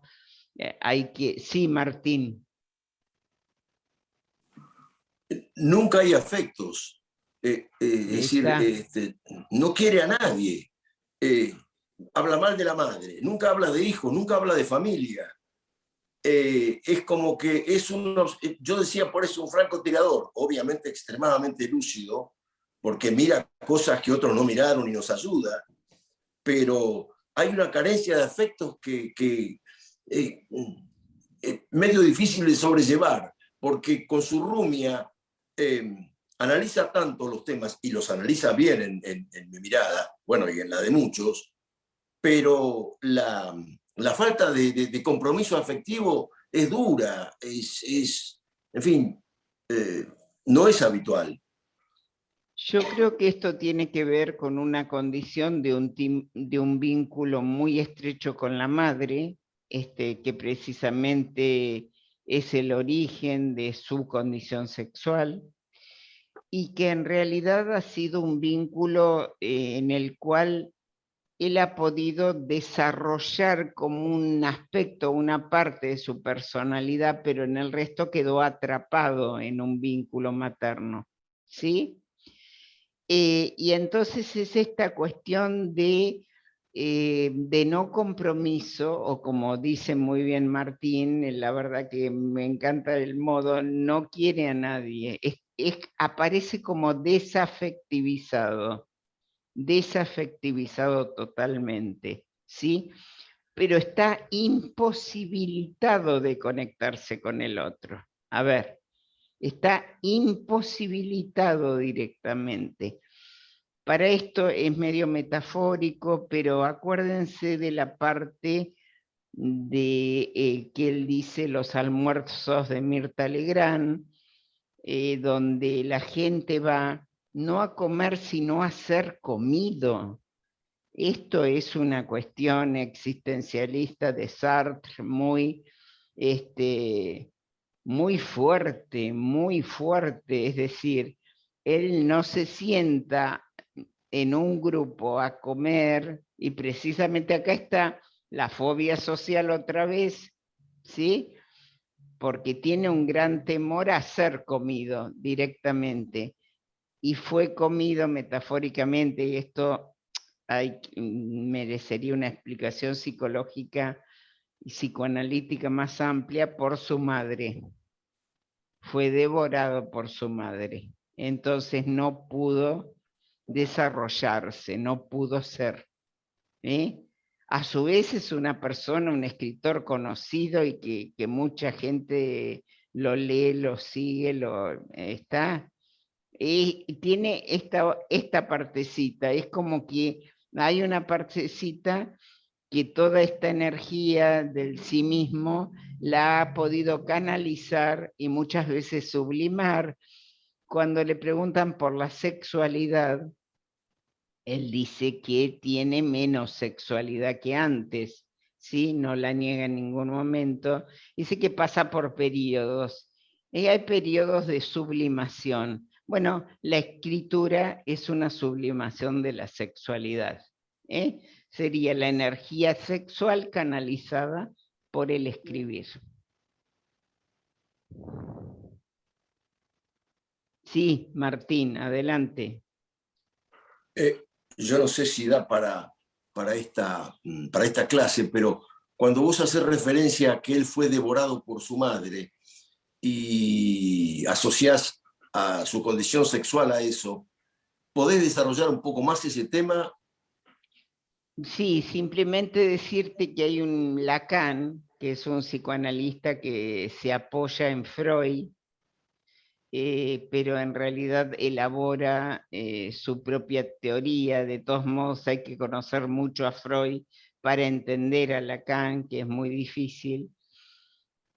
[SPEAKER 1] sí, Martín.
[SPEAKER 4] Nunca hay afectos. Es decir, no quiere a nadie. Habla mal de la madre, nunca habla de hijos, nunca habla de familia. Es como que es yo decía por eso un francotirador, obviamente extremadamente lúcido, porque mira cosas que otros no miraron y nos ayuda, pero hay una carencia de afectos que medio difícil de sobrellevar, porque con su rumia analiza tanto los temas, y los analiza bien en mi mirada, bueno, y en la de muchos, pero la falta de compromiso afectivo es dura, en fin, no es habitual.
[SPEAKER 1] Yo creo que esto tiene que ver con una condición de un vínculo muy estrecho con la madre, que precisamente es el origen de su condición sexual, y que en realidad ha sido un vínculo en el cual él ha podido desarrollar como un aspecto, una parte de su personalidad, pero en el resto quedó atrapado en un vínculo materno, ¿sí? Y entonces es esta cuestión de no compromiso, o como dice muy bien Martín, la verdad que me encanta el modo, no quiere a nadie, aparece como desafectivizado totalmente, ¿sí? Pero está imposibilitado de conectarse con el otro. A ver, está imposibilitado directamente. Para esto es medio metafórico, pero acuérdense de la parte de que él dice los almuerzos de Mirta Legrand, donde la gente va no a comer, sino a ser comido. Esto es una cuestión existencialista de Sartre muy, muy fuerte, muy fuerte. Es decir, él no se sienta en un grupo a comer, y precisamente acá está la fobia social otra vez, ¿sí? Porque tiene un gran temor a ser comido directamente. Y fue comido metafóricamente, y esto merecería una explicación psicológica y psicoanalítica más amplia, por su madre. Fue devorado por su madre. Entonces no pudo desarrollarse, no pudo ser. A su vez es una persona, un escritor conocido, y que mucha gente lo lee, lo sigue, está. Y tiene esta partecita, es como que hay una partecita que toda esta energía del sí mismo la ha podido canalizar y muchas veces sublimar. Cuando le preguntan por la sexualidad, él dice que tiene menos sexualidad que antes, ¿sí? No la niega en ningún momento. Dice que pasa por periodos. Y hay periodos de sublimación. Bueno, la escritura es una sublimación de la sexualidad. Sería la energía sexual canalizada por el escribir. Sí, Martín, adelante.
[SPEAKER 4] Yo no sé si da para esta clase, pero cuando vos haces referencia a que él fue devorado por su madre y asociás a su condición sexual a eso, ¿podés desarrollar un poco más ese tema?
[SPEAKER 1] Sí, simplemente decirte que hay un Lacan, que es un psicoanalista que se apoya en Freud, pero en realidad elabora su propia teoría. De todos modos, hay que conocer mucho a Freud para entender a Lacan, que es muy difícil.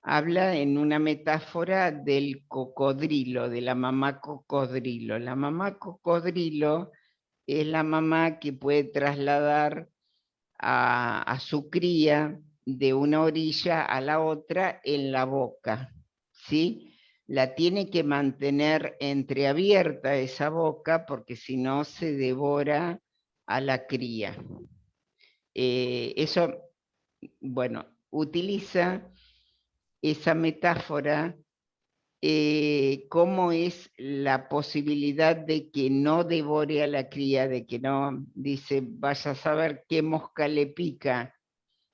[SPEAKER 1] Habla en una metáfora del cocodrilo, de la mamá cocodrilo. La mamá cocodrilo es la mamá que puede trasladar a su cría de una orilla a la otra en la boca, ¿sí? La tiene que mantener entreabierta esa boca, porque si no se devora a la cría. Eso, bueno, utiliza esa metáfora, cómo es la posibilidad de que no devore a la cría, de que no, dice, vaya a saber qué mosca le pica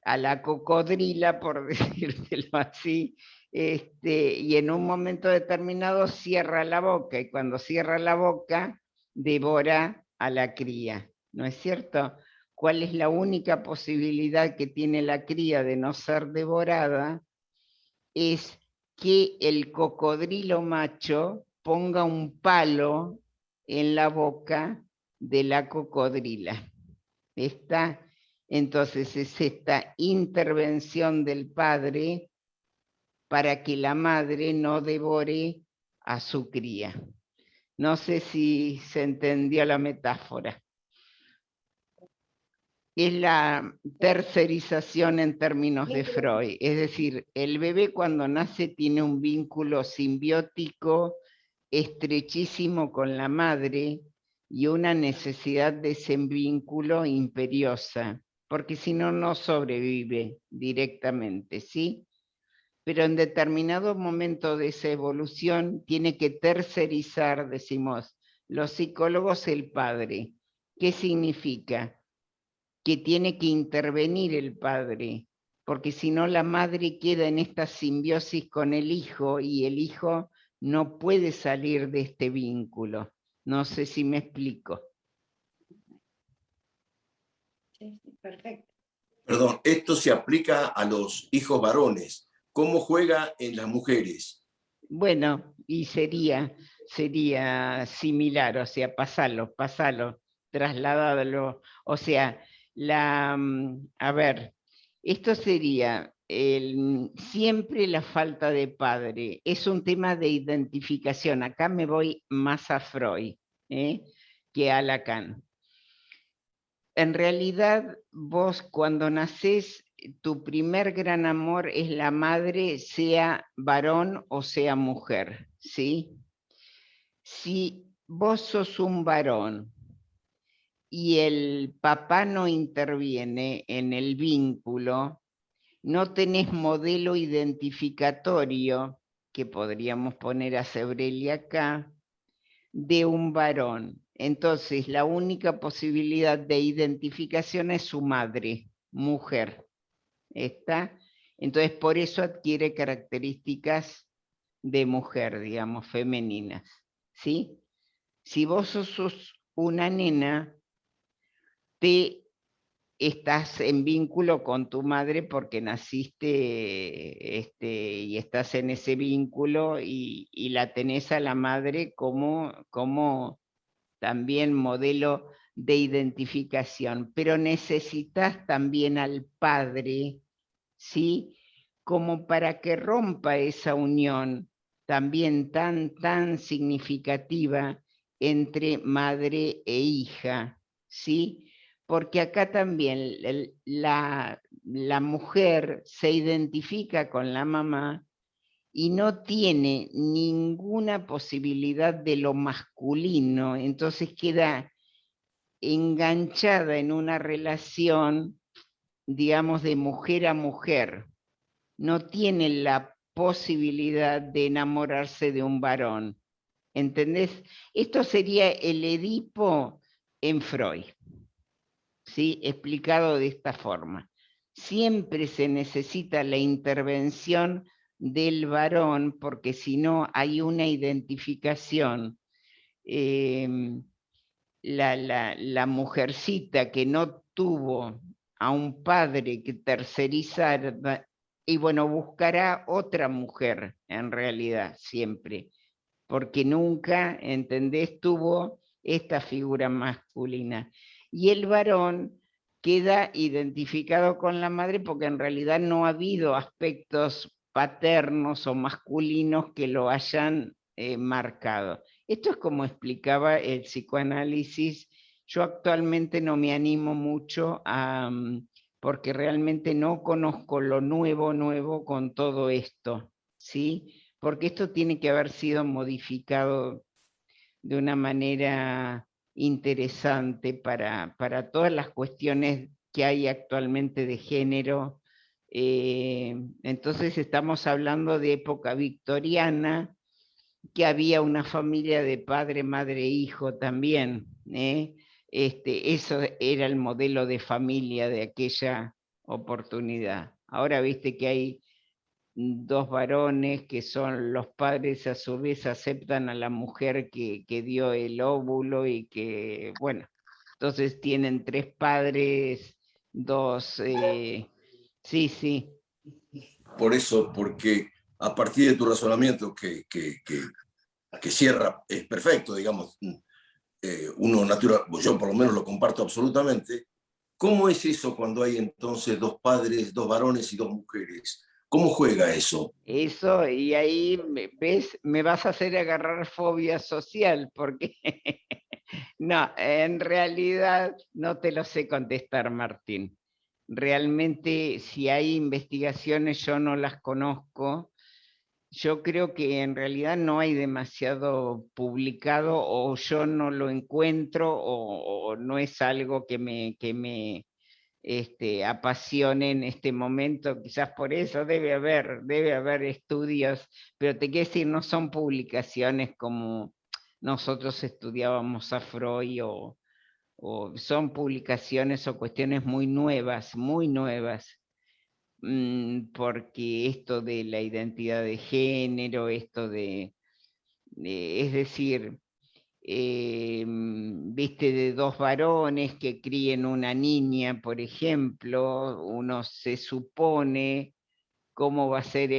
[SPEAKER 1] a la cocodrila, por decírtelo así, y en un momento determinado cierra la boca, y cuando cierra la boca, devora a la cría, ¿no es cierto? ¿Cuál es la única posibilidad que tiene la cría de no ser devorada? Es que el cocodrilo macho ponga un palo en la boca de la cocodrila. Entonces es esta intervención del padre para que la madre no devore a su cría. No sé si se entendió la metáfora. Es la tercerización en términos de Freud. Es decir, el bebé cuando nace tiene un vínculo simbiótico estrechísimo con la madre y una necesidad de ese vínculo imperiosa, porque si no, no sobrevive directamente, ¿sí? Pero en determinado momento de esa evolución tiene que tercerizar, decimos, los psicólogos, el padre. ¿Qué significa? Que tiene que intervenir el padre, porque si no la madre queda en esta simbiosis con el hijo y el hijo no puede salir de este vínculo. No sé si me explico.
[SPEAKER 6] Sí, perfecto.
[SPEAKER 4] Perdón, esto se aplica a los hijos varones. ¿Cómo juega en las mujeres?
[SPEAKER 1] Bueno, y sería similar, o sea, pasarlo, trasladadlo, o sea, a ver, esto sería siempre la falta de padre, es un tema de identificación, acá me voy más a Freud que a Lacan. En realidad, vos cuando nacés, tu primer gran amor es la madre, sea varón o sea mujer, ¿sí? Si vos sos un varón y el papá no interviene en el vínculo, no tenés modelo identificatorio, que podríamos poner a Sebrelli acá, de un varón. Entonces, la única posibilidad de identificación es su madre, mujer. ¿Está? Entonces, por eso adquiere características de mujer, digamos, femeninas. ¿Sí? Si vos sos una nena, te estás en vínculo con tu madre porque naciste y estás en ese vínculo y la tenés a la madre como también modelo de identificación, pero necesitas también al padre, ¿sí? Como para que rompa esa unión también tan significativa entre madre e hija, ¿sí? Porque acá también la mujer se identifica con la mamá y no tiene ninguna posibilidad de lo masculino, entonces queda enganchada en una relación, digamos, de mujer a mujer. No tiene la posibilidad de enamorarse de un varón. ¿Entendés? Esto sería el Edipo en Freud, ¿sí? Explicado de esta forma. Siempre se necesita la intervención del varón, porque si no hay una identificación. La mujercita que no tuvo a un padre que tercerizara, y bueno, buscará otra mujer en realidad siempre, porque nunca, ¿entendés?, tuvo esta figura masculina. Y el varón queda identificado con la madre porque en realidad no ha habido aspectos paternos o masculinos que lo hayan marcado. Esto es como explicaba el psicoanálisis. Yo actualmente no me animo mucho porque realmente no conozco lo nuevo con todo esto, ¿sí? Porque esto tiene que haber sido modificado de una manera interesante para todas las cuestiones que hay actualmente de género. Entonces estamos hablando de época victoriana, que había una familia de padre, madre, hijo también. Eso era el modelo de familia de aquella oportunidad. Ahora viste que hay dos varones que son los padres, a su vez aceptan a la mujer que dio el óvulo y que, bueno, entonces tienen 3 padres, 2, sí, sí.
[SPEAKER 4] Por eso, porque a partir de tu razonamiento que cierra, es perfecto, digamos, uno natural, yo por lo menos lo comparto absolutamente. ¿Cómo es eso cuando hay entonces 2 padres, 2 varones y 2 mujeres? ¿Cómo juega eso?
[SPEAKER 1] Eso, y ahí, ¿ves? Me vas a hacer agarrar fobia social, porque no, en realidad no te lo sé contestar, Martín. Realmente, si hay investigaciones, yo no las conozco. Yo creo que en realidad no hay demasiado publicado, o yo no lo encuentro, o no es algo que me apasione en este momento. Quizás por eso debe haber estudios, pero te quiero decir, no son publicaciones como nosotros estudiábamos a Freud, o son publicaciones o cuestiones muy nuevas, porque esto de la identidad de género, esto es decir, viste, de 2 varones que críen una niña, por ejemplo, uno se supone cómo va a ser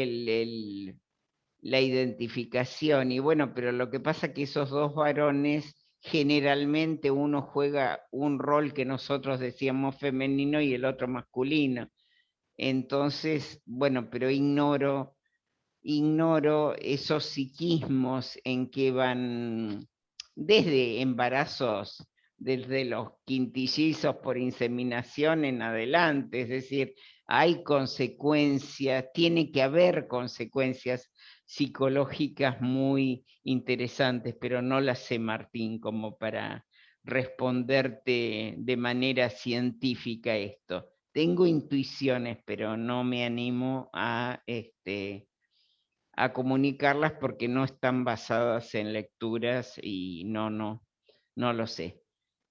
[SPEAKER 1] la identificación, y bueno, pero lo que pasa es que esos 2 varones, generalmente uno juega un rol que nosotros decíamos femenino y el otro masculino. Entonces, bueno, pero ignoro esos psiquismos en que van desde embarazos, desde los quintillizos por inseminación en adelante. Es decir, hay consecuencias, tiene que haber consecuencias psicológicas muy interesantes, pero no las sé, Martín, como para responderte de manera científica esto. Tengo intuiciones, pero no me animo a comunicarlas porque no están basadas en lecturas y no lo sé.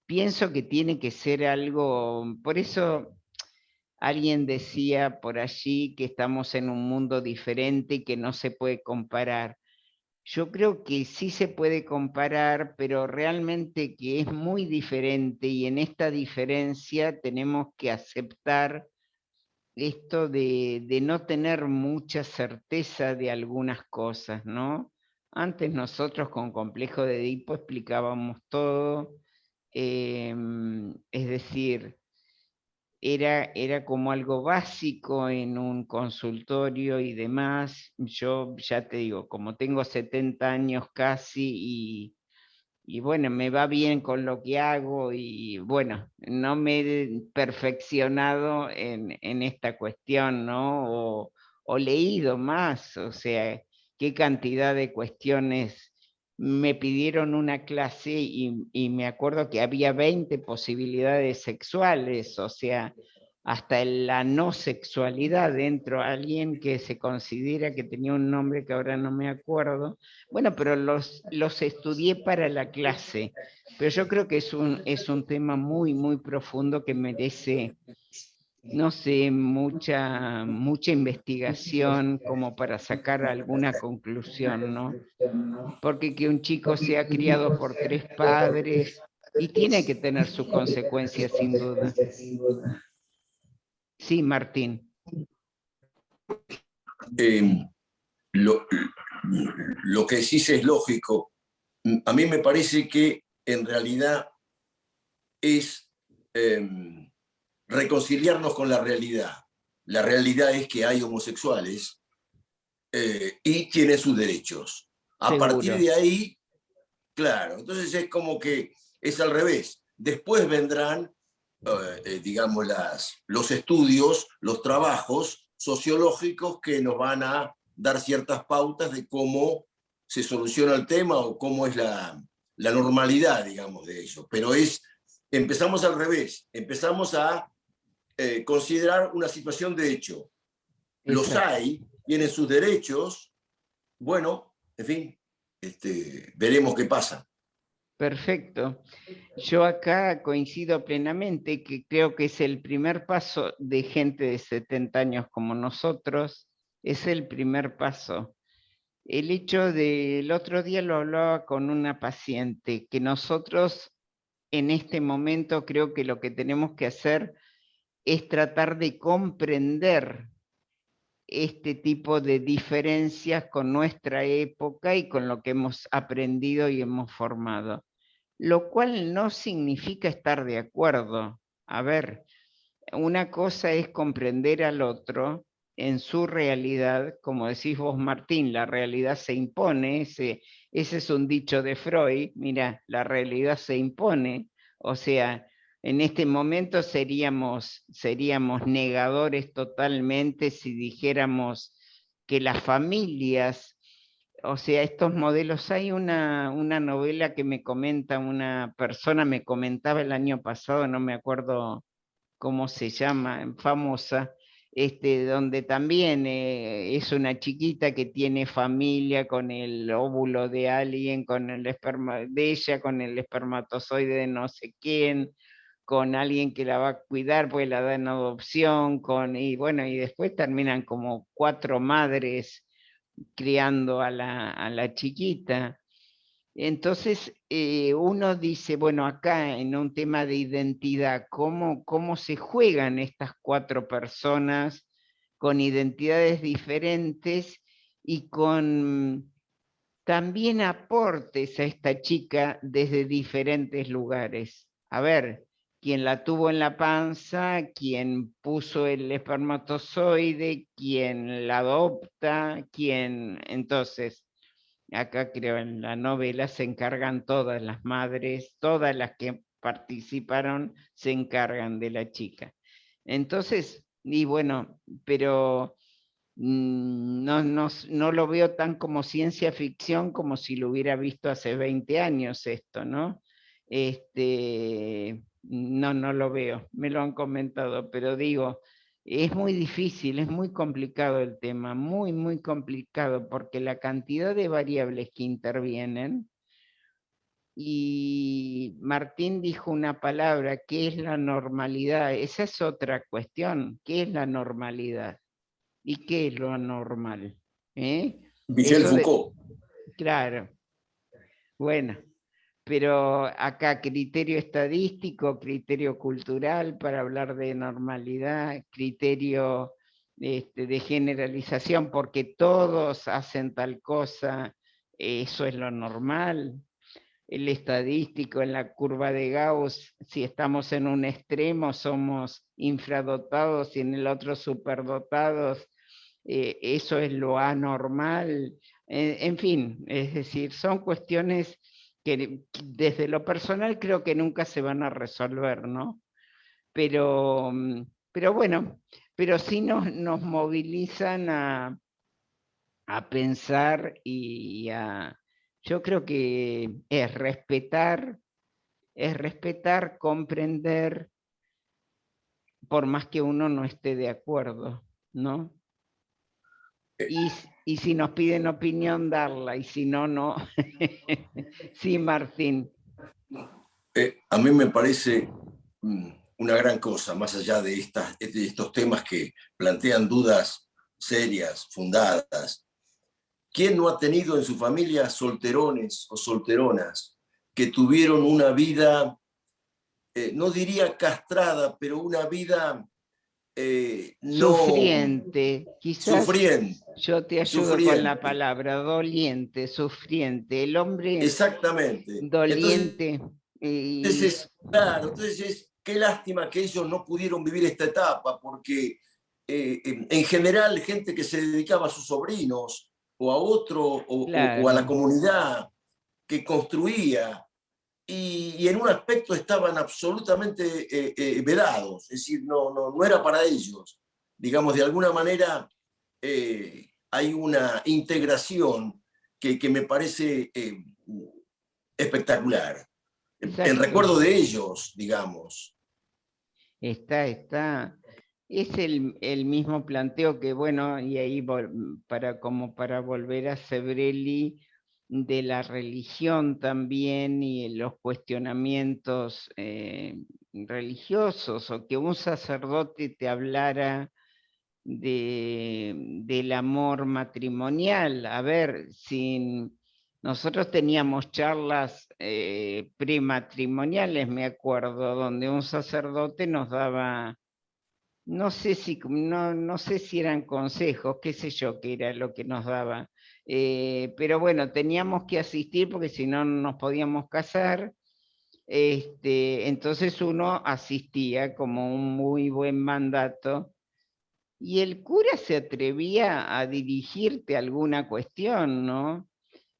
[SPEAKER 1] Pienso que tiene que ser algo, por eso alguien decía por allí que estamos en un mundo diferente y que no se puede comparar. Yo creo que sí se puede comparar, pero realmente que es muy diferente, y en esta diferencia tenemos que aceptar esto de no tener mucha certeza de algunas cosas, ¿no? Antes nosotros con complejo de Edipo explicábamos todo, es decir, era como algo básico en un consultorio y demás. Yo ya te digo, como tengo 70 años casi, y bueno, me va bien con lo que hago, y bueno, no me he perfeccionado en esta cuestión, ¿no? O leído más, o sea, qué cantidad de cuestiones. Me pidieron una clase y me acuerdo que había 20 posibilidades sexuales, o sea, hasta la no sexualidad dentro, alguien que se considera que tenía un nombre que ahora no me acuerdo. Bueno, pero los estudié para la clase, pero yo creo que es un tema muy, muy profundo que merece, no sé, mucha investigación como para sacar alguna conclusión, ¿no? Porque que un chico sea criado por 3 padres, y tiene que tener sus consecuencias sin duda. Sí, Martín.
[SPEAKER 4] Lo que decís es lógico. A mí me parece que en realidad es reconciliarnos con la realidad. La realidad es que hay homosexuales y tienen sus derechos. A
[SPEAKER 1] Seguro.
[SPEAKER 4] Partir de ahí, claro, entonces es como que es al revés. Después vendrán, digamos, los estudios, los trabajos sociológicos que nos van a dar ciertas pautas de cómo se soluciona el tema o cómo es la normalidad, digamos, de ello. Pero empezamos al revés, empezamos a considerar una situación de hecho. Los hay, tienen sus derechos, bueno, en fin, veremos qué pasa.
[SPEAKER 1] Perfecto. Yo acá coincido plenamente que creo que es el primer paso de gente de 70 años como nosotros, es el primer paso. El hecho del otro día lo hablaba con una paciente, que nosotros en este momento creo que lo que tenemos que hacer es tratar de comprender este tipo de diferencias con nuestra época y con lo que hemos aprendido y hemos formado. Lo cual no significa estar de acuerdo. A ver, una cosa es comprender al otro en su realidad, como decís vos, Martín, la realidad se impone, ese es un dicho de Freud, mira, la realidad se impone, o sea, en este momento seríamos negadores totalmente si dijéramos que las familias, o sea, estos modelos, hay una novela que me comenta una persona, me comentaba el año pasado, no me acuerdo cómo se llama, famosa, donde también es una chiquita que tiene familia con el óvulo de alguien, con el esperma de ella, con el espermatozoide de no sé quién, con alguien que la va a cuidar, pues la da en adopción, y bueno, y después terminan como 4 madres criando a la chiquita. Entonces, uno dice, bueno, acá en un tema de identidad, ¿cómo se juegan estas 4 personas con identidades diferentes y con también aportes a esta chica desde diferentes lugares? A ver, quien la tuvo en la panza, quien puso el espermatozoide, quien la adopta, entonces... Acá creo en la novela se encargan todas las madres, todas las que participaron se encargan de la chica. Entonces, y bueno, pero no lo veo tan como ciencia ficción como si lo hubiera visto hace 20 años esto, ¿no? No lo veo, me lo han comentado, pero digo, es muy difícil, es muy complicado el tema, muy, muy complicado, porque la cantidad de variables que intervienen, y Martín dijo una palabra, ¿qué es la normalidad? Esa es otra cuestión, ¿qué es la normalidad? ¿Y qué es lo anormal?
[SPEAKER 4] Michel Foucault.
[SPEAKER 1] Claro, bueno. Pero acá criterio estadístico, criterio cultural para hablar de normalidad, criterio de generalización, porque todos hacen tal cosa, eso es lo normal. El estadístico en la curva de Gauss, si estamos en un extremo somos infradotados y en el otro superdotados, eso es lo anormal. En fin, es decir, son cuestiones que desde lo personal creo que nunca se van a resolver, ¿no? Pero bueno, pero sí nos movilizan a pensar y yo creo que es respetar, comprender, por más que uno no esté de acuerdo, ¿no? Y si nos piden opinión, darla, y si no, no. Sí, Martín.
[SPEAKER 4] A mí me parece una gran cosa, más allá de estos temas que plantean dudas serias, fundadas. ¿Quién no ha tenido en su familia solterones o solteronas que tuvieron una vida, no diría castrada, pero una vida
[SPEAKER 1] sufriente, quizás
[SPEAKER 4] sufriente?
[SPEAKER 1] yo te ayudo con la palabra, doliente, sufriente, el hombre
[SPEAKER 4] exactamente.
[SPEAKER 1] doliente.
[SPEAKER 4] Entonces, claro, entonces qué lástima que ellos no pudieron vivir esta etapa, porque en general gente que se dedicaba a sus sobrinos o a otro o a la comunidad que construía, y en un aspecto estaban absolutamente vedados, es decir, no era para ellos. Digamos, de alguna manera hay una integración que me parece espectacular.
[SPEAKER 1] Exacto.
[SPEAKER 4] En recuerdo de ellos, digamos.
[SPEAKER 1] Está. Es el mismo planteo que, bueno, y ahí como para volver a Sebrelli, de la religión también y los cuestionamientos religiosos, o que un sacerdote te hablara del amor matrimonial. A ver, nosotros teníamos charlas prematrimoniales, me acuerdo, donde un sacerdote nos daba, no sé si eran consejos, qué sé yo, qué era lo que nos daba. Pero bueno, teníamos que asistir porque si no, no nos podíamos casar. Entonces uno asistía como un muy buen mandato. Y el cura se atrevía a dirigirte a alguna cuestión, ¿no?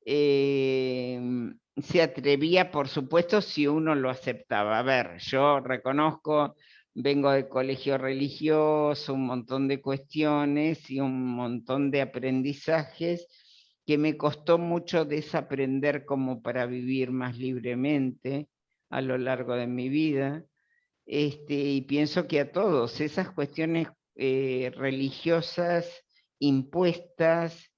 [SPEAKER 1] Se atrevía, por supuesto, si uno lo aceptaba. A ver, yo reconozco, vengo de colegio religioso, un montón de cuestiones y un montón de aprendizajes que me costó mucho desaprender como para vivir más libremente a lo largo de mi vida. Y pienso que a todos esas cuestiones religiosas impuestas,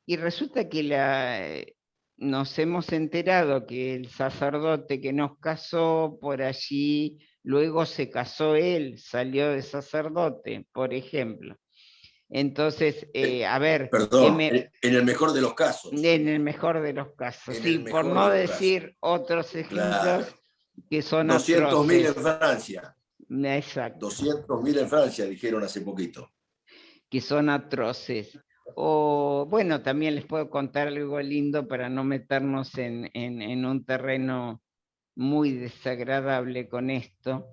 [SPEAKER 1] y resulta que nos hemos enterado que el sacerdote que nos casó por allí, luego se casó él, salió de sacerdote, por ejemplo. Entonces, a ver,
[SPEAKER 4] Perdón, en el mejor de los casos.
[SPEAKER 1] En el mejor de los casos, sí, por no decir otros ejemplos, claro, que son
[SPEAKER 4] 200.000 en Francia.
[SPEAKER 1] Exacto.
[SPEAKER 4] 200.000 en Francia, dijeron hace poquito.
[SPEAKER 1] Que son atroces. O bueno, también les puedo contar algo lindo para no meternos en un terreno muy desagradable con esto.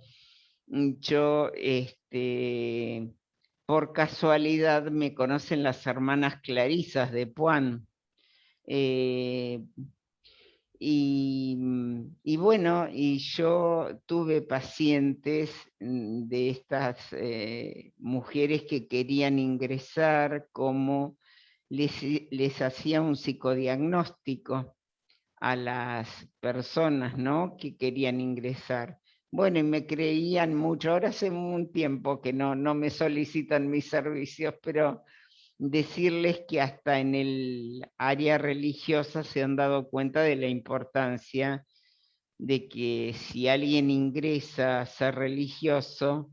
[SPEAKER 1] Yo, por casualidad, me conocen las hermanas Clarisas de Puan. Y bueno, y yo tuve pacientes de estas mujeres que querían ingresar, como les hacía un psicodiagnóstico a las personas, ¿no?, que querían ingresar. Bueno, y me creían mucho. Ahora hace un tiempo que no me solicitan mis servicios, pero decirles que hasta en el área religiosa se han dado cuenta de la importancia de que si alguien ingresa a ser religioso,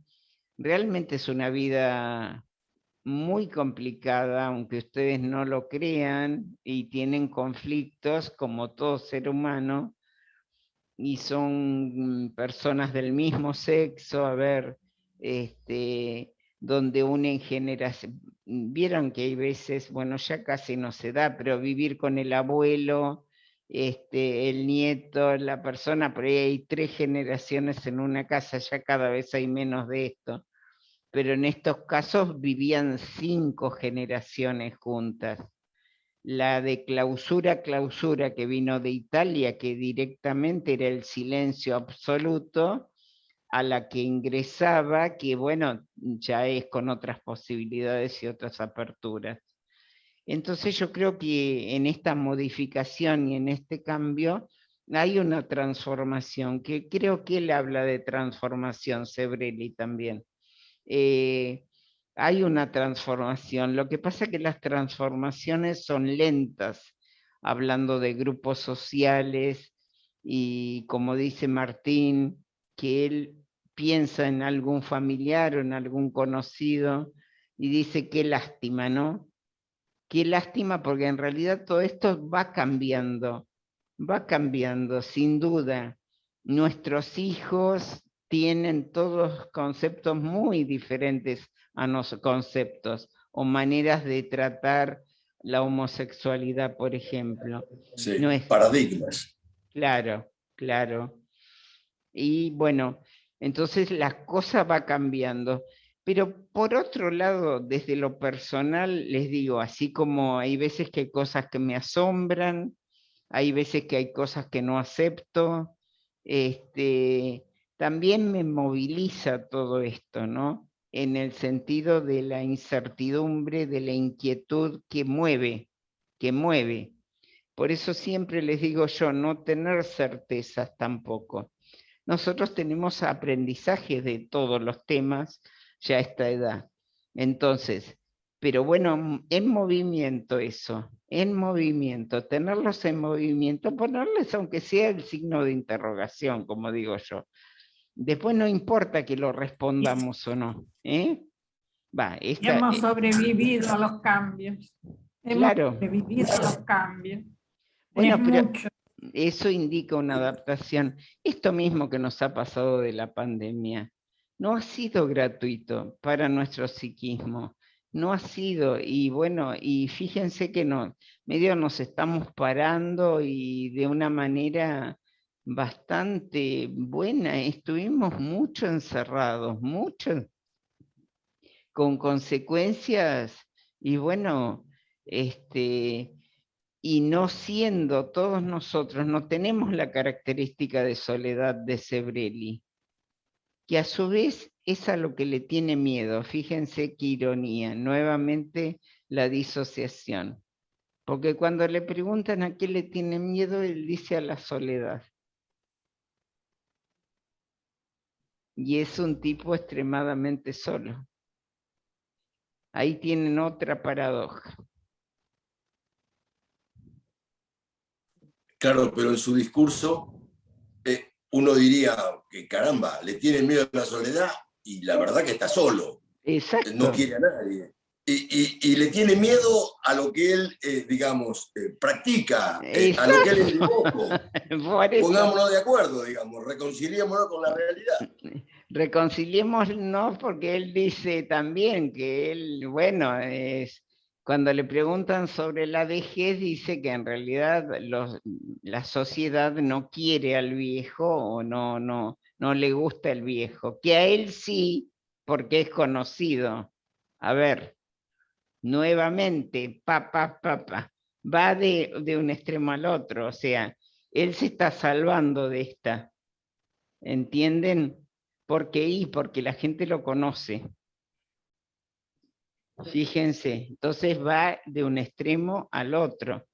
[SPEAKER 1] realmente es una vida muy complicada, aunque ustedes no lo crean, y tienen conflictos como todo ser humano, y son personas del mismo sexo, a ver, donde unen generación. Vieron que hay veces, bueno, ya casi no se da, pero vivir con el abuelo, el nieto, la persona, por ahí hay 3 generaciones en una casa, ya cada vez hay menos de esto, pero en estos casos vivían 5 generaciones juntas. La de clausura que vino de Italia, que directamente era el silencio absoluto, a la que ingresaba, que bueno, ya es con otras posibilidades y otras aperturas. Entonces yo creo que en esta modificación y en este cambio hay una transformación, que creo que él habla de transformación, Sebrelli también. Hay una transformación. Lo que pasa es que las transformaciones son lentas, hablando de grupos sociales, y como dice Martín, que él piensa en algún familiar o en algún conocido y dice qué lástima, ¿no? Qué lástima, porque en realidad todo esto va cambiando, sin duda. Nuestros hijos tienen todos conceptos muy diferentes a los conceptos o maneras de tratar la homosexualidad, por ejemplo.
[SPEAKER 4] Sí,
[SPEAKER 1] no es...
[SPEAKER 4] paradigmas.
[SPEAKER 1] Claro, claro. Y bueno, entonces la cosa va cambiando. Pero por otro lado, desde lo personal, les digo, así como hay veces que hay cosas que me asombran, hay veces que hay cosas que no acepto, también me moviliza todo esto, ¿no? En el sentido de la incertidumbre, de la inquietud que mueve, Por eso siempre les digo yo, no tener certezas tampoco. Nosotros tenemos aprendizaje de todos los temas ya a esta edad. Entonces, pero bueno, en movimiento eso, en movimiento, tenerlos en movimiento, ponerles aunque sea el signo de interrogación, como digo yo. Después no importa que lo respondamos o no.
[SPEAKER 5] Hemos sobrevivido a los cambios.
[SPEAKER 1] Claro.
[SPEAKER 5] Hemos sobrevivido a los cambios.
[SPEAKER 1] Bueno, pero eso indica una adaptación. Esto mismo que nos ha pasado de la pandemia no ha sido gratuito para nuestro psiquismo. No ha sido, y bueno, y fíjense que medio nos estamos parando y de una manera bastante buena. Estuvimos mucho encerrados, mucho, con consecuencias, y bueno, y no siendo todos nosotros, no tenemos la característica de soledad de Sebrelli, que a su vez es a lo que le tiene miedo. Fíjense qué ironía, nuevamente la disociación. Porque cuando le preguntan a qué le tiene miedo, él dice a la soledad. Y es un tipo extremadamente solo. Ahí tienen otra paradoja.
[SPEAKER 4] Claro, pero en su discurso uno diría que caramba, le tiene miedo a la soledad y la verdad que está solo.
[SPEAKER 1] Exacto.
[SPEAKER 4] No quiere a nadie. Y le tiene miedo a lo que él, digamos, practica, a lo que él es devoto. Pongámonos de acuerdo, digamos, reconciliémonos con la realidad.
[SPEAKER 1] Reconciliémonos porque él dice también que él, bueno, cuando le preguntan sobre la vejez, dice que en realidad la sociedad no quiere al viejo o no le gusta el viejo, que a él sí, porque es conocido. A ver, nuevamente, va de un extremo al otro, o sea, él se está salvando de esta, ¿entienden? ¿Por qué? Porque la gente lo conoce. Fíjense, entonces va de un extremo al otro.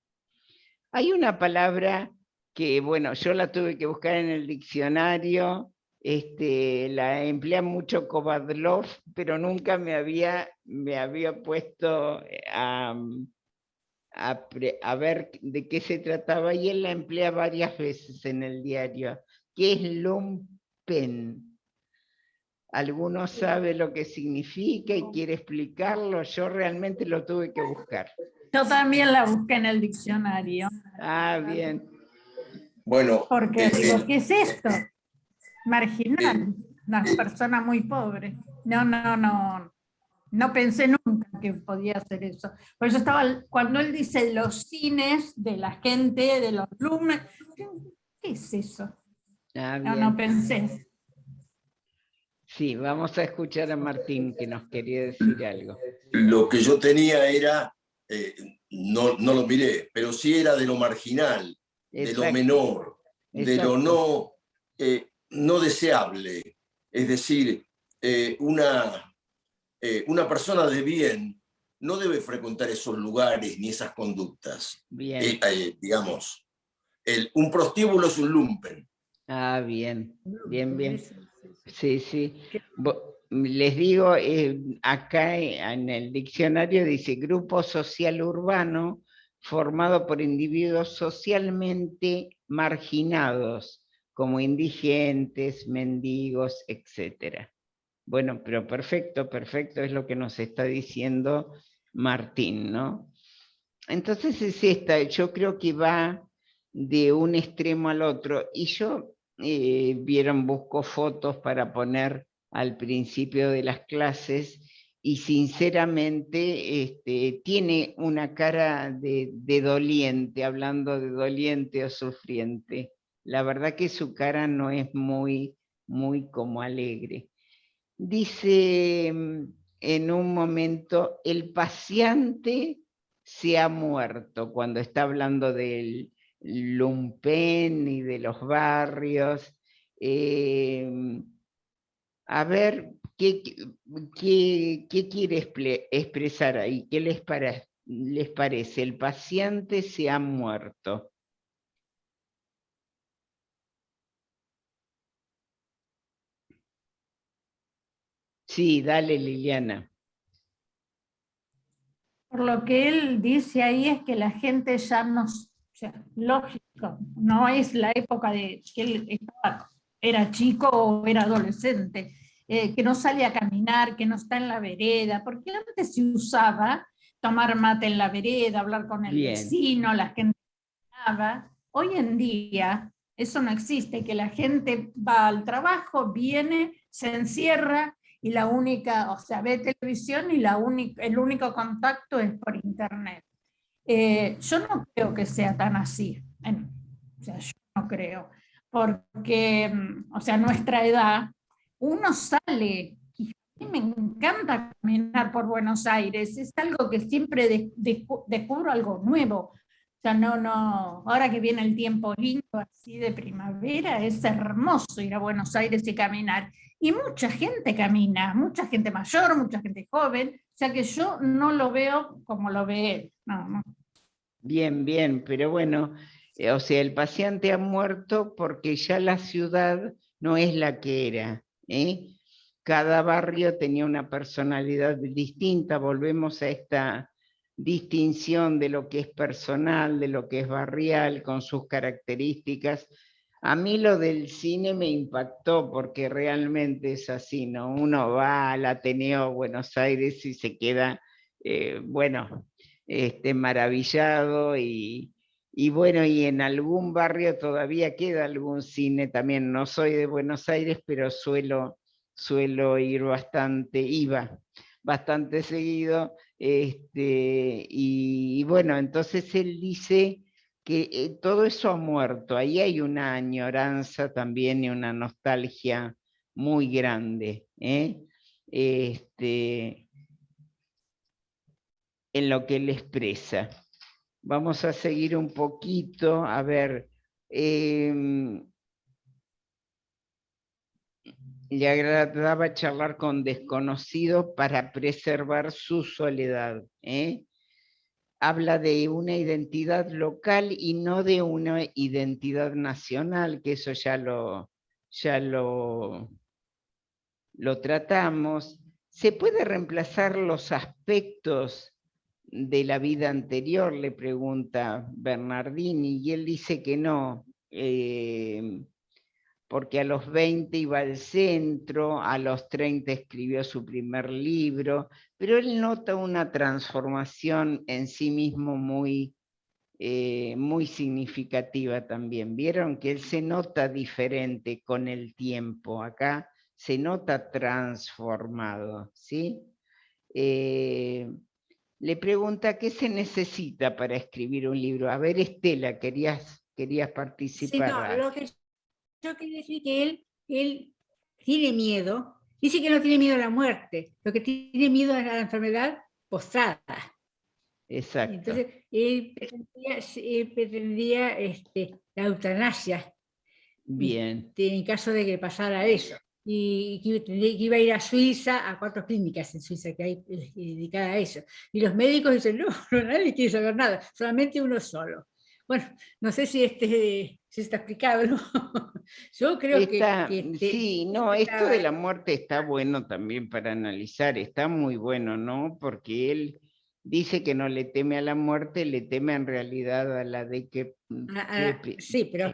[SPEAKER 1] Hay una palabra que, bueno, yo la tuve que buscar en el diccionario, la emplea mucho Kovadlov, pero nunca me había puesto a ver de qué se trataba, y él la emplea varias veces en el diario, que es lumpen. ¿Alguno sabe lo que significa y quiere explicarlo? Yo realmente lo tuve que buscar.
[SPEAKER 5] Yo también la busqué en el diccionario.
[SPEAKER 1] Ah, bien.
[SPEAKER 4] Bueno.
[SPEAKER 5] Porque digo, ¿qué es esto? Marginal, una persona muy pobre. No pensé nunca que podía hacer eso. Por eso estaba, cuando él dice los cines de la gente, de los lumen, ¿qué es eso?
[SPEAKER 1] Ah,
[SPEAKER 5] no pensé.
[SPEAKER 1] Sí, vamos a escuchar a Martín, que nos quería decir algo.
[SPEAKER 4] Lo que yo tenía era, no lo miré, pero sí era de lo marginal, de lo menor, de lo no deseable. Es decir, una persona de bien no debe frecuentar esos lugares ni esas conductas.
[SPEAKER 1] Bien.
[SPEAKER 4] Digamos, un prostíbulo es un lumpen.
[SPEAKER 1] Ah, bien, bien. Sí. Les digo, acá en el diccionario dice grupo social urbano formado por individuos socialmente marginados, como indigentes, mendigos, etc. Bueno, pero perfecto, es lo que nos está diciendo Martín, ¿no? Entonces es esta, yo creo que va de un extremo al otro, y yo, busco fotos para poner al principio de las clases, y sinceramente tiene una cara de doliente, hablando de doliente o sufriente. La verdad que su cara no es muy como alegre. Dice en un momento, el paciente se ha muerto, cuando está hablando del lumpen y de los barrios. A ver, ¿qué quiere expresar ahí? ¿Qué les les parece? El paciente se ha muerto. Sí, dale, Liliana.
[SPEAKER 5] Por lo que él dice ahí es que la gente ya no, o sea, lógico, no es la época de que él era chico o era adolescente, que no sale a caminar, que no está en la vereda, porque antes se usaba tomar mate en la vereda, hablar con el vecino, la gente hablaba. Hoy en día eso no existe, que la gente va al trabajo, viene, se encierra, y la única, o sea, ve televisión y el único contacto es por internet. Yo no creo que sea tan así. O sea, yo no creo. Porque, o sea, a nuestra edad, uno sale, y a mí me encanta caminar por Buenos Aires, es algo que siempre descubro algo nuevo. O sea, ahora que viene el tiempo lindo así de primavera, es hermoso ir a Buenos Aires y caminar. Y mucha gente camina, mucha gente mayor, mucha gente joven, o sea que yo no lo veo como lo ve él. No.
[SPEAKER 1] Bien, bien, pero bueno, o sea, el paciente ha muerto porque ya la ciudad no es la que era, ¿eh? Cada barrio tenía una personalidad distinta, volvemos a esta distinción de lo que es personal, de lo que es barrial, con sus características. A mí lo del cine me impactó porque realmente es así, ¿no? Uno va al Ateneo Buenos Aires y se queda, bueno, maravillado y bueno, y en algún barrio todavía queda algún cine también. No soy de Buenos Aires, pero iba bastante seguido, y bueno, entonces él dice que todo eso ha muerto, ahí hay una añoranza también y una nostalgia muy grande, en lo que él expresa. Vamos a seguir un poquito, a ver, le agradaba charlar con desconocidos para preservar su soledad. Habla de una identidad local y no de una identidad nacional, que eso ya lo tratamos. ¿Se puede reemplazar los aspectos de la vida anterior?, le pregunta Bernardini, y él dice que no, porque a los 20 iba al centro, a los 30 escribió su primer libro, pero él nota una transformación en sí mismo muy significativa también. Vieron que él se nota diferente con el tiempo, acá se nota transformado, ¿sí? Le pregunta qué se necesita para escribir un libro. A ver, Estela, querías participar.
[SPEAKER 3] Sí, no, lo que yo quería decir que él tiene miedo, dice que no tiene miedo a la muerte, lo que tiene miedo es a la enfermedad postrada.
[SPEAKER 1] Exacto.
[SPEAKER 3] Entonces, él pretendía la eutanasia.
[SPEAKER 1] Bien.
[SPEAKER 3] En caso de que pasara eso. Y que iba a ir a Suiza, a 4 clínicas en Suiza que hay dedicadas a eso. Y los médicos dicen, no, nadie quiere saber nada, solamente uno solo. Bueno, no sé si está explicado, ¿no? Yo creo
[SPEAKER 1] sí, no, esto de la muerte está bueno también para analizar, está muy bueno, ¿no? Porque él dice que no le teme a la muerte, le teme en realidad a la de que...
[SPEAKER 3] sí, pero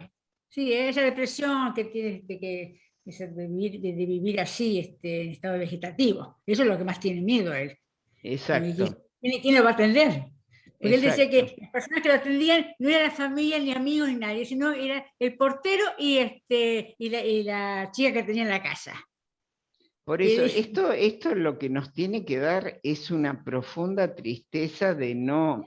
[SPEAKER 3] sí, esa depresión que tiene de vivir así, en estado vegetativo, eso es lo que más tiene miedo a él.
[SPEAKER 1] Exacto.
[SPEAKER 3] ¿Quién lo va a atender? Porque él decía que
[SPEAKER 1] Exacto.
[SPEAKER 3] las personas que lo atendían no era la familia, ni amigos, ni nadie, sino era el portero y la chica que tenía en la casa.
[SPEAKER 1] Por eso, esto es lo que nos tiene que dar, es una profunda tristeza de no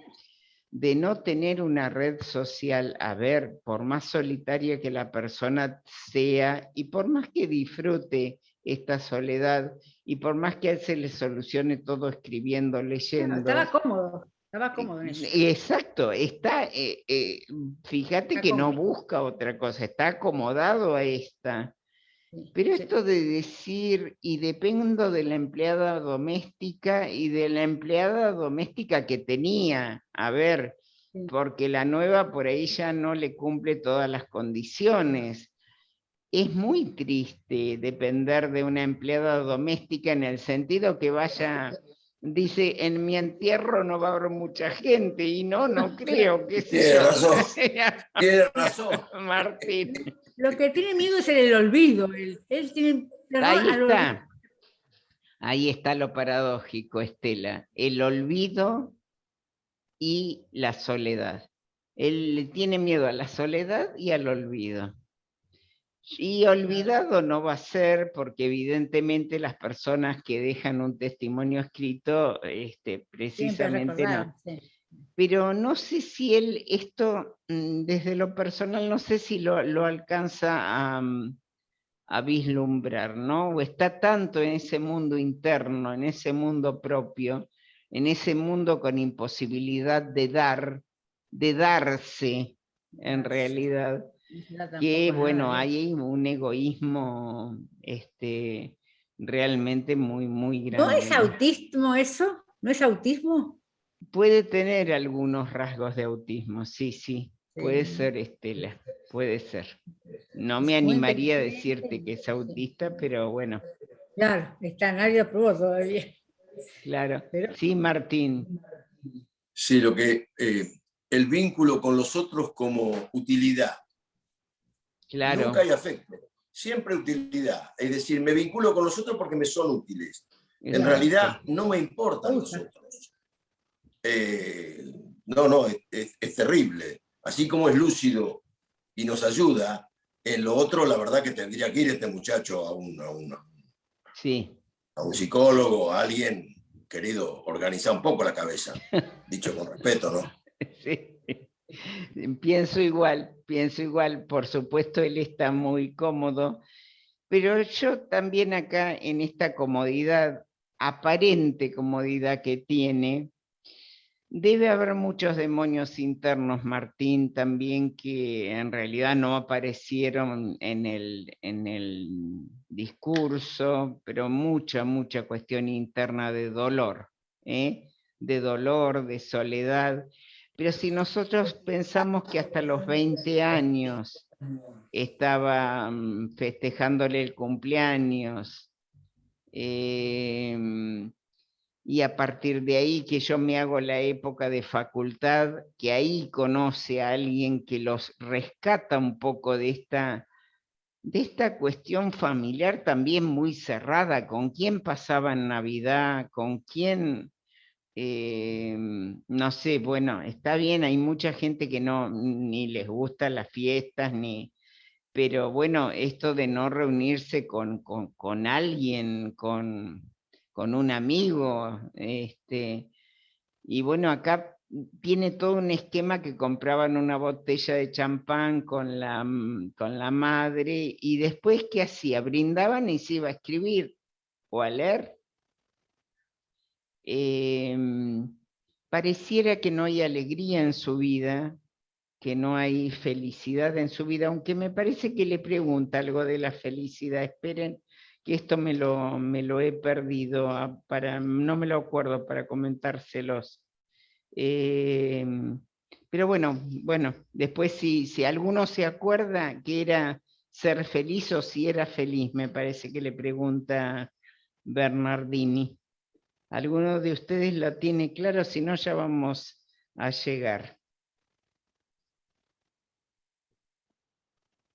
[SPEAKER 1] tener una red social. A ver, por más solitaria que la persona sea y por más que disfrute esta soledad y por más que a él se le solucione todo escribiendo, leyendo.
[SPEAKER 3] Estaba cómodo en eso.
[SPEAKER 1] Exacto, fíjate que no busca otra cosa, está acomodado a esta. Pero esto de decir, y dependo de la empleada doméstica y de la empleada doméstica que tenía, a ver, porque la nueva por ahí ya no le cumple todas las condiciones. Es muy triste depender de una empleada doméstica en el sentido que vaya, dice, en mi entierro no va a haber mucha gente, y no creo que
[SPEAKER 4] Tiene
[SPEAKER 1] sea.
[SPEAKER 4] razón, tiene razón.
[SPEAKER 1] Martín.
[SPEAKER 3] Lo que tiene miedo es el olvido. Él tiene
[SPEAKER 1] Ahí
[SPEAKER 3] al olvido.
[SPEAKER 1] está. Ahí está lo paradójico, Estela. El olvido y la soledad. Él le tiene miedo a la soledad y al olvido. Y olvidado no va a ser, porque evidentemente las personas que dejan un testimonio escrito, precisamente no.
[SPEAKER 3] Sí.
[SPEAKER 1] Pero no sé si él, esto desde lo personal, no sé si lo alcanza a vislumbrar, ¿no? O está tanto en ese mundo interno, en ese mundo propio, en ese mundo con imposibilidad de dar, de darse en realidad, que bueno, hay un egoísmo realmente muy, muy grande.
[SPEAKER 3] ¿No es autismo eso? ¿No es autismo?
[SPEAKER 1] Puede tener algunos rasgos de autismo, sí. Puede ser, Estela, puede ser. No me animaría a decirte que es autista, pero bueno.
[SPEAKER 3] Claro, nadie lo probó todavía.
[SPEAKER 1] Claro.
[SPEAKER 3] Pero...
[SPEAKER 1] Sí, Martín.
[SPEAKER 4] Sí, el vínculo con los otros como utilidad.
[SPEAKER 1] Claro.
[SPEAKER 4] Nunca hay afecto, siempre utilidad. Es decir, me vinculo con los otros porque me son útiles.
[SPEAKER 1] Exacto.
[SPEAKER 4] En realidad no me importan los otros. No, es terrible. Así como es lúcido y nos ayuda, en lo otro la verdad que tendría que ir este muchacho a un psicólogo, a alguien, querido, organizar un poco la cabeza, dicho con respeto, ¿no?
[SPEAKER 1] Sí. Pienso igual, por supuesto él está muy cómodo, pero yo también acá en esta comodidad, aparente comodidad que tiene, debe haber muchos demonios internos, Martín, también que en realidad no aparecieron en el discurso, pero mucha cuestión interna de dolor, de dolor, de soledad. Pero si nosotros pensamos que hasta los 20 años estaba festejándole el cumpleaños, y a partir de ahí que yo me hago la época de facultad, que ahí conoce a alguien que los rescata un poco de esta cuestión familiar también muy cerrada, con quién pasaban Navidad, con quién, no sé, bueno, está bien, hay mucha gente que ni les gustan las fiestas, pero bueno, esto de no reunirse con alguien, con un amigo, y bueno, acá tiene todo un esquema que compraban una botella de champán con la madre, y después, ¿qué hacía? Brindaban y se iba a escribir o a leer. Pareciera que no hay alegría en su vida, que no hay felicidad en su vida, aunque me parece que le pregunta algo de la felicidad. Esperen, que esto me lo he perdido, no me lo acuerdo para comentárselos. Pero bueno, después si alguno se acuerda que era ser feliz o si era feliz, me parece que le pregunta Bernardini. ¿Alguno de ustedes lo tiene claro? Si no, ya vamos a llegar.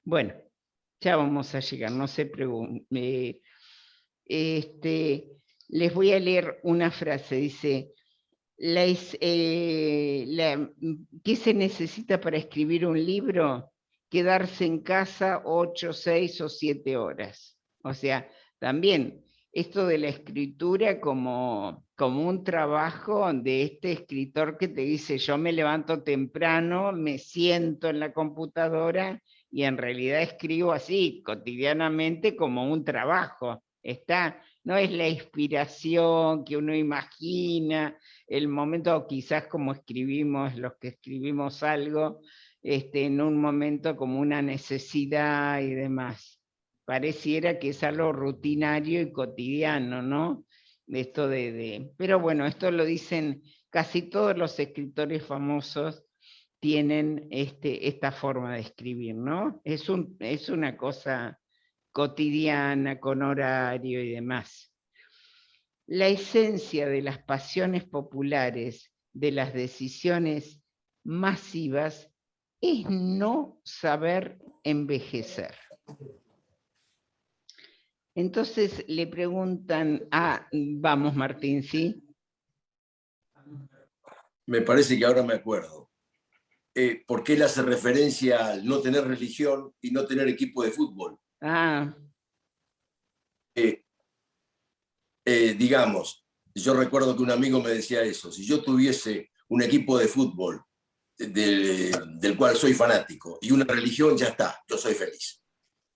[SPEAKER 1] Bueno, ya vamos a llegar, no se pregunten. Les voy a leer una frase, dice, ¿qué se necesita para escribir un libro? Quedarse en casa 8, 6 o 7 horas. O sea, también esto de la escritura como un trabajo de este escritor que te dice, yo me levanto temprano, me siento en la computadora y en realidad escribo así, cotidianamente, como un trabajo. No es la inspiración que uno imagina, el momento quizás como escribimos, los que escribimos algo, en un momento como una necesidad y demás. pareciera que es algo rutinario y cotidiano, ¿no? Esto pero bueno, esto lo dicen casi todos los escritores famosos, tienen esta forma de escribir, ¿no? Es una cosa cotidiana, con horario y demás. La esencia de las pasiones populares, de las decisiones masivas, es no saber envejecer. Entonces le preguntan, vamos Martín, ¿sí?
[SPEAKER 4] Me parece que ahora me acuerdo. ¿Por qué él hace referencia al no tener religión y no tener equipo de fútbol? Digamos, yo recuerdo que un amigo me decía eso, si yo tuviese un equipo de fútbol del cual soy fanático y una religión, ya está, yo soy feliz.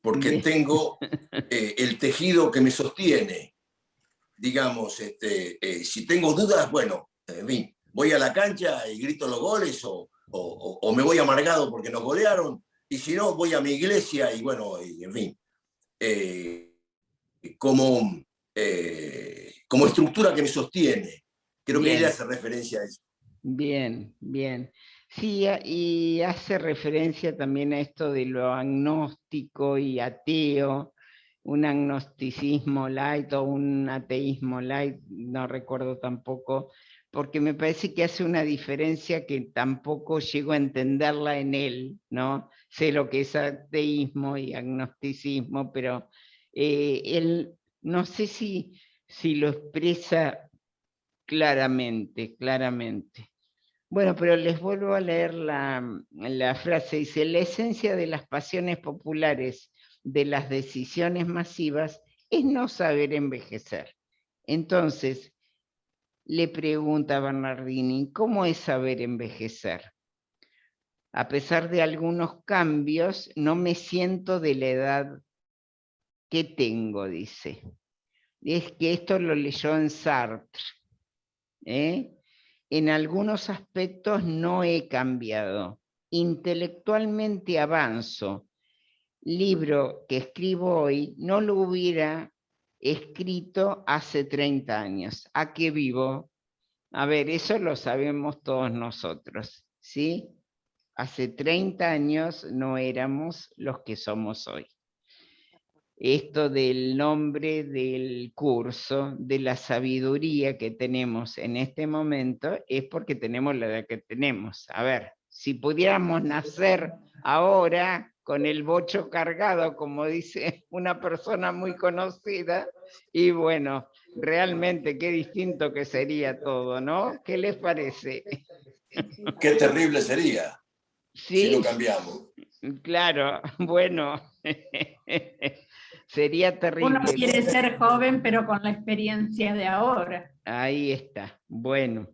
[SPEAKER 4] Porque
[SPEAKER 1] Bien.
[SPEAKER 4] tengo el tejido que me sostiene. Digamos, si tengo dudas, bueno, en fin, voy a la cancha y grito los goles o me voy amargado porque nos golearon, y si no, voy a mi iglesia y bueno, en fin, como estructura que me sostiene. Creo que él hace referencia a eso.
[SPEAKER 1] Bien, bien. Sí, y hace referencia también a esto de lo agnóstico y ateo, un agnosticismo light o un ateísmo light, no recuerdo tampoco, porque me parece que hace una diferencia que tampoco llego a entenderla en él, ¿no? Sé lo que es ateísmo y agnosticismo, pero él no sé si lo expresa claramente. Bueno, pero les vuelvo a leer la frase. Dice, la esencia de las pasiones populares, de las decisiones masivas, es no saber envejecer. Entonces, le pregunta a Bernardini, ¿cómo es saber envejecer? A pesar de algunos cambios, no me siento de la edad que tengo, dice. Es que esto lo leyó en Sartre, ¿eh? En algunos aspectos no he cambiado. Intelectualmente avanzo. Libro que escribo hoy no lo hubiera escrito hace 30 años. ¿A qué vivo? A ver, eso lo sabemos todos nosotros, ¿sí? Hace 30 años no éramos los que somos hoy. Esto del nombre del curso, de la sabiduría que tenemos en este momento, es porque tenemos la edad que tenemos. A ver, si pudiéramos nacer ahora con el bocho cargado, como dice una persona muy conocida, y bueno, realmente qué distinto que sería todo, ¿no? ¿Qué les parece?
[SPEAKER 4] Qué terrible sería si lo cambiamos.
[SPEAKER 1] Claro, bueno. Sería terrible.
[SPEAKER 5] Uno quiere ser joven, pero con la experiencia de ahora.
[SPEAKER 1] Ahí está. Bueno.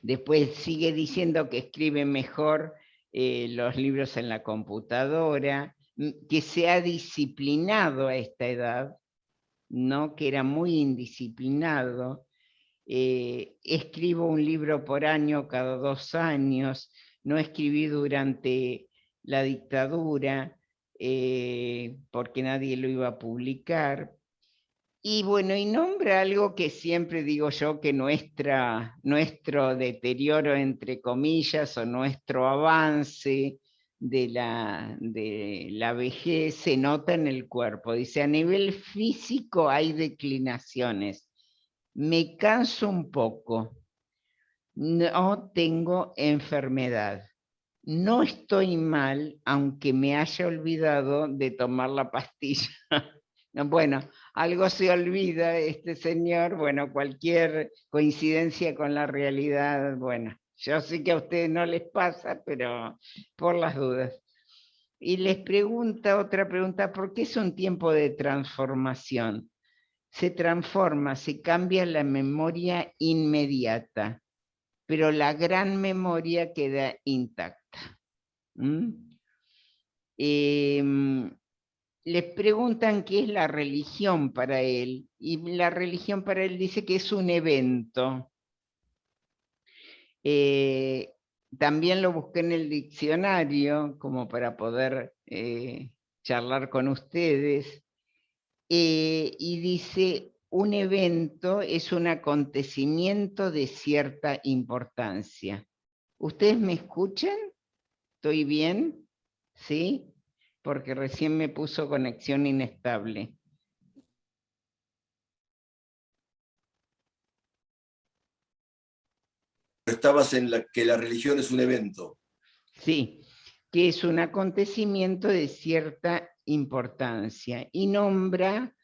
[SPEAKER 1] Después sigue diciendo que escribe mejor los libros en la computadora, que se ha disciplinado a esta edad, ¿no? Que era muy indisciplinado. Escribo un libro por año cada 2 años, no escribí durante la dictadura porque nadie lo iba a publicar. Y bueno, y nombra algo que siempre digo yo, que nuestro deterioro, entre comillas, o nuestro avance de la vejez se nota en el cuerpo. Dice, a nivel físico hay declinaciones. Me canso un poco. No tengo enfermedad. No estoy mal, aunque me haya olvidado de tomar la pastilla. Bueno, algo se olvida este señor, bueno, cualquier coincidencia con la realidad, bueno, yo sé que a ustedes no les pasa, pero por las dudas. Y les pregunta otra pregunta, ¿por qué es un tiempo de transformación? Se transforma, se cambia la memoria inmediata, pero la gran memoria queda intacta. Les preguntan qué es la religión para él, y la religión para él dice que es un evento. También lo busqué en el diccionario, como para poder charlar con ustedes. Y dice, un evento es un acontecimiento de cierta importancia. ¿Ustedes me escuchan? ¿Estoy bien? ¿Sí? Porque recién me puso conexión inestable.
[SPEAKER 4] Estabas en que la religión es un evento.
[SPEAKER 1] Sí, que es un acontecimiento de cierta importancia y nombra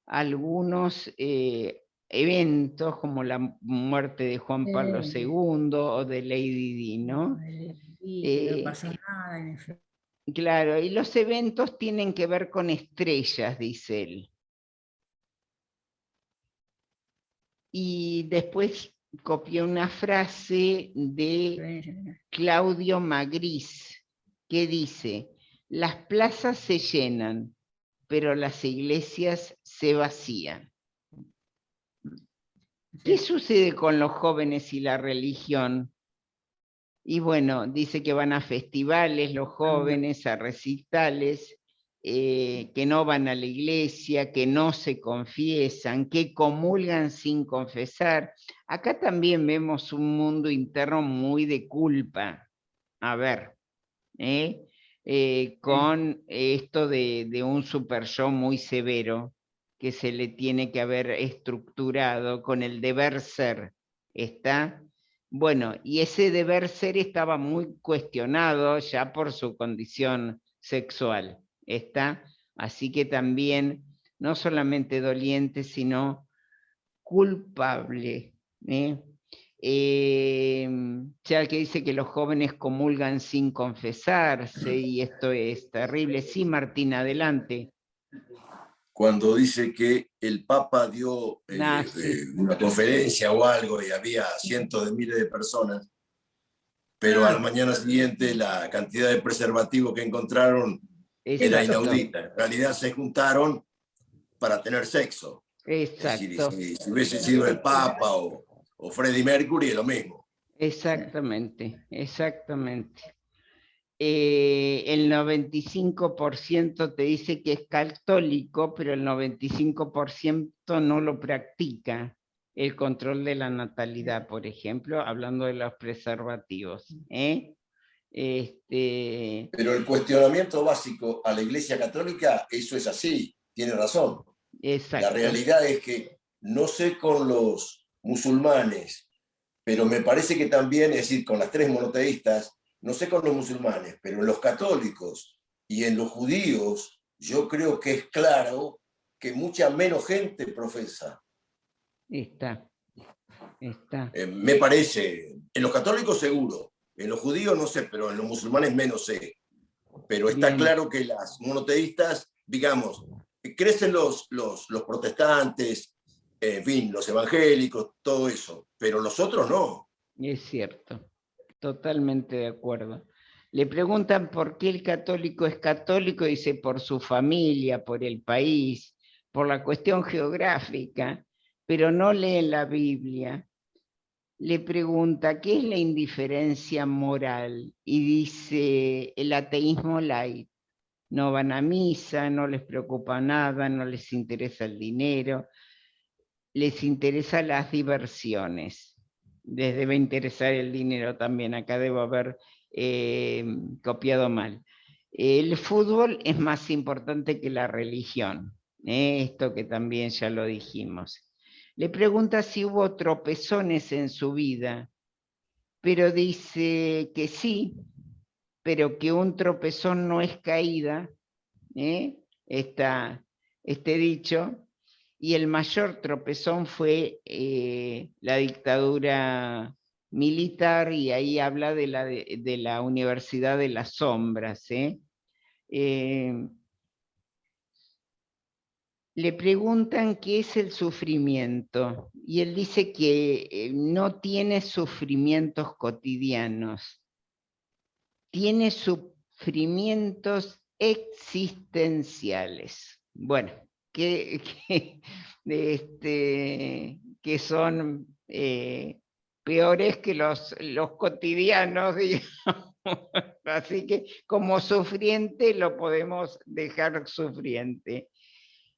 [SPEAKER 1] algunos eventos como la muerte de Juan Pablo II o de Lady Di, ¿no?
[SPEAKER 3] No pasó nada, en fin.
[SPEAKER 1] Claro, y los eventos tienen que ver con estrellas, dice él. Y después copié una frase de Claudio Magris, que dice, las plazas se llenan, pero las iglesias se vacían. ¿Qué sucede con los jóvenes y la religión? Y bueno, dice que van a festivales los jóvenes, a recitales, que no van a la iglesia, que no se confiesan, que comulgan sin confesar. Acá también vemos un mundo interno muy de culpa. A ver, con esto de un super yo muy severo que se le tiene que haber estructurado con el deber ser. ¿Está? Bueno, y ese deber ser estaba muy cuestionado ya por su condición sexual. ¿Está? Así que también, no solamente doliente, sino culpable. Ya que dice que los jóvenes comulgan sin confesarse y esto es terrible. Sí, Martín, adelante.
[SPEAKER 4] Cuando dice que el Papa dio
[SPEAKER 1] Sí.
[SPEAKER 4] una conferencia o algo y había cientos de miles de personas, pero a la mañana siguiente la cantidad de preservativos que encontraron era inaudita. En realidad se juntaron para tener sexo.
[SPEAKER 1] Exacto.
[SPEAKER 4] Es decir, si hubiese sido el Papa o Freddie Mercury, es lo mismo.
[SPEAKER 1] Exactamente, exactamente. El 95% te dice que es católico, pero el 95% no lo practica. El control de la natalidad, por ejemplo, hablando de los preservativos.
[SPEAKER 4] Pero el cuestionamiento básico a la Iglesia Católica, eso es así, tiene razón.
[SPEAKER 1] Exacto.
[SPEAKER 4] La realidad es que no sé con los musulmanes, pero me parece que también, es decir, con las tres monoteístas, no sé con los musulmanes, pero en los católicos y en los judíos, yo creo que es claro que mucha menos gente profesa.
[SPEAKER 1] Está.
[SPEAKER 4] Me parece, en los católicos seguro, en los judíos no sé, pero en los musulmanes menos sé. Pero está
[SPEAKER 1] Bien.
[SPEAKER 4] claro que las monoteístas, digamos, crecen los protestantes, en fin, los evangélicos, todo eso, pero los otros no.
[SPEAKER 1] Es cierto, totalmente de acuerdo. Le preguntan por qué el católico es católico, dice por su familia, por el país, por la cuestión geográfica, pero no leen la Biblia. Le pregunta qué es la indiferencia moral y dice el ateísmo light. No van a misa, no les preocupa nada, no les interesa el dinero, les interesan las diversiones. Les debe interesar el dinero también, acá debo haber copiado mal. El fútbol es más importante que la religión, esto que también ya lo dijimos. Le pregunta si hubo tropezones en su vida, pero dice que sí, pero que un tropezón no es caída, este dicho, y el mayor tropezón fue la dictadura militar, y ahí habla de la Universidad de las Sombras. Le preguntan qué es el sufrimiento, y él dice que no tiene sufrimientos cotidianos, tiene sufrimientos existenciales. Bueno, que son peores que los cotidianos, digamos. Así que como sufriente lo podemos dejar sufriente.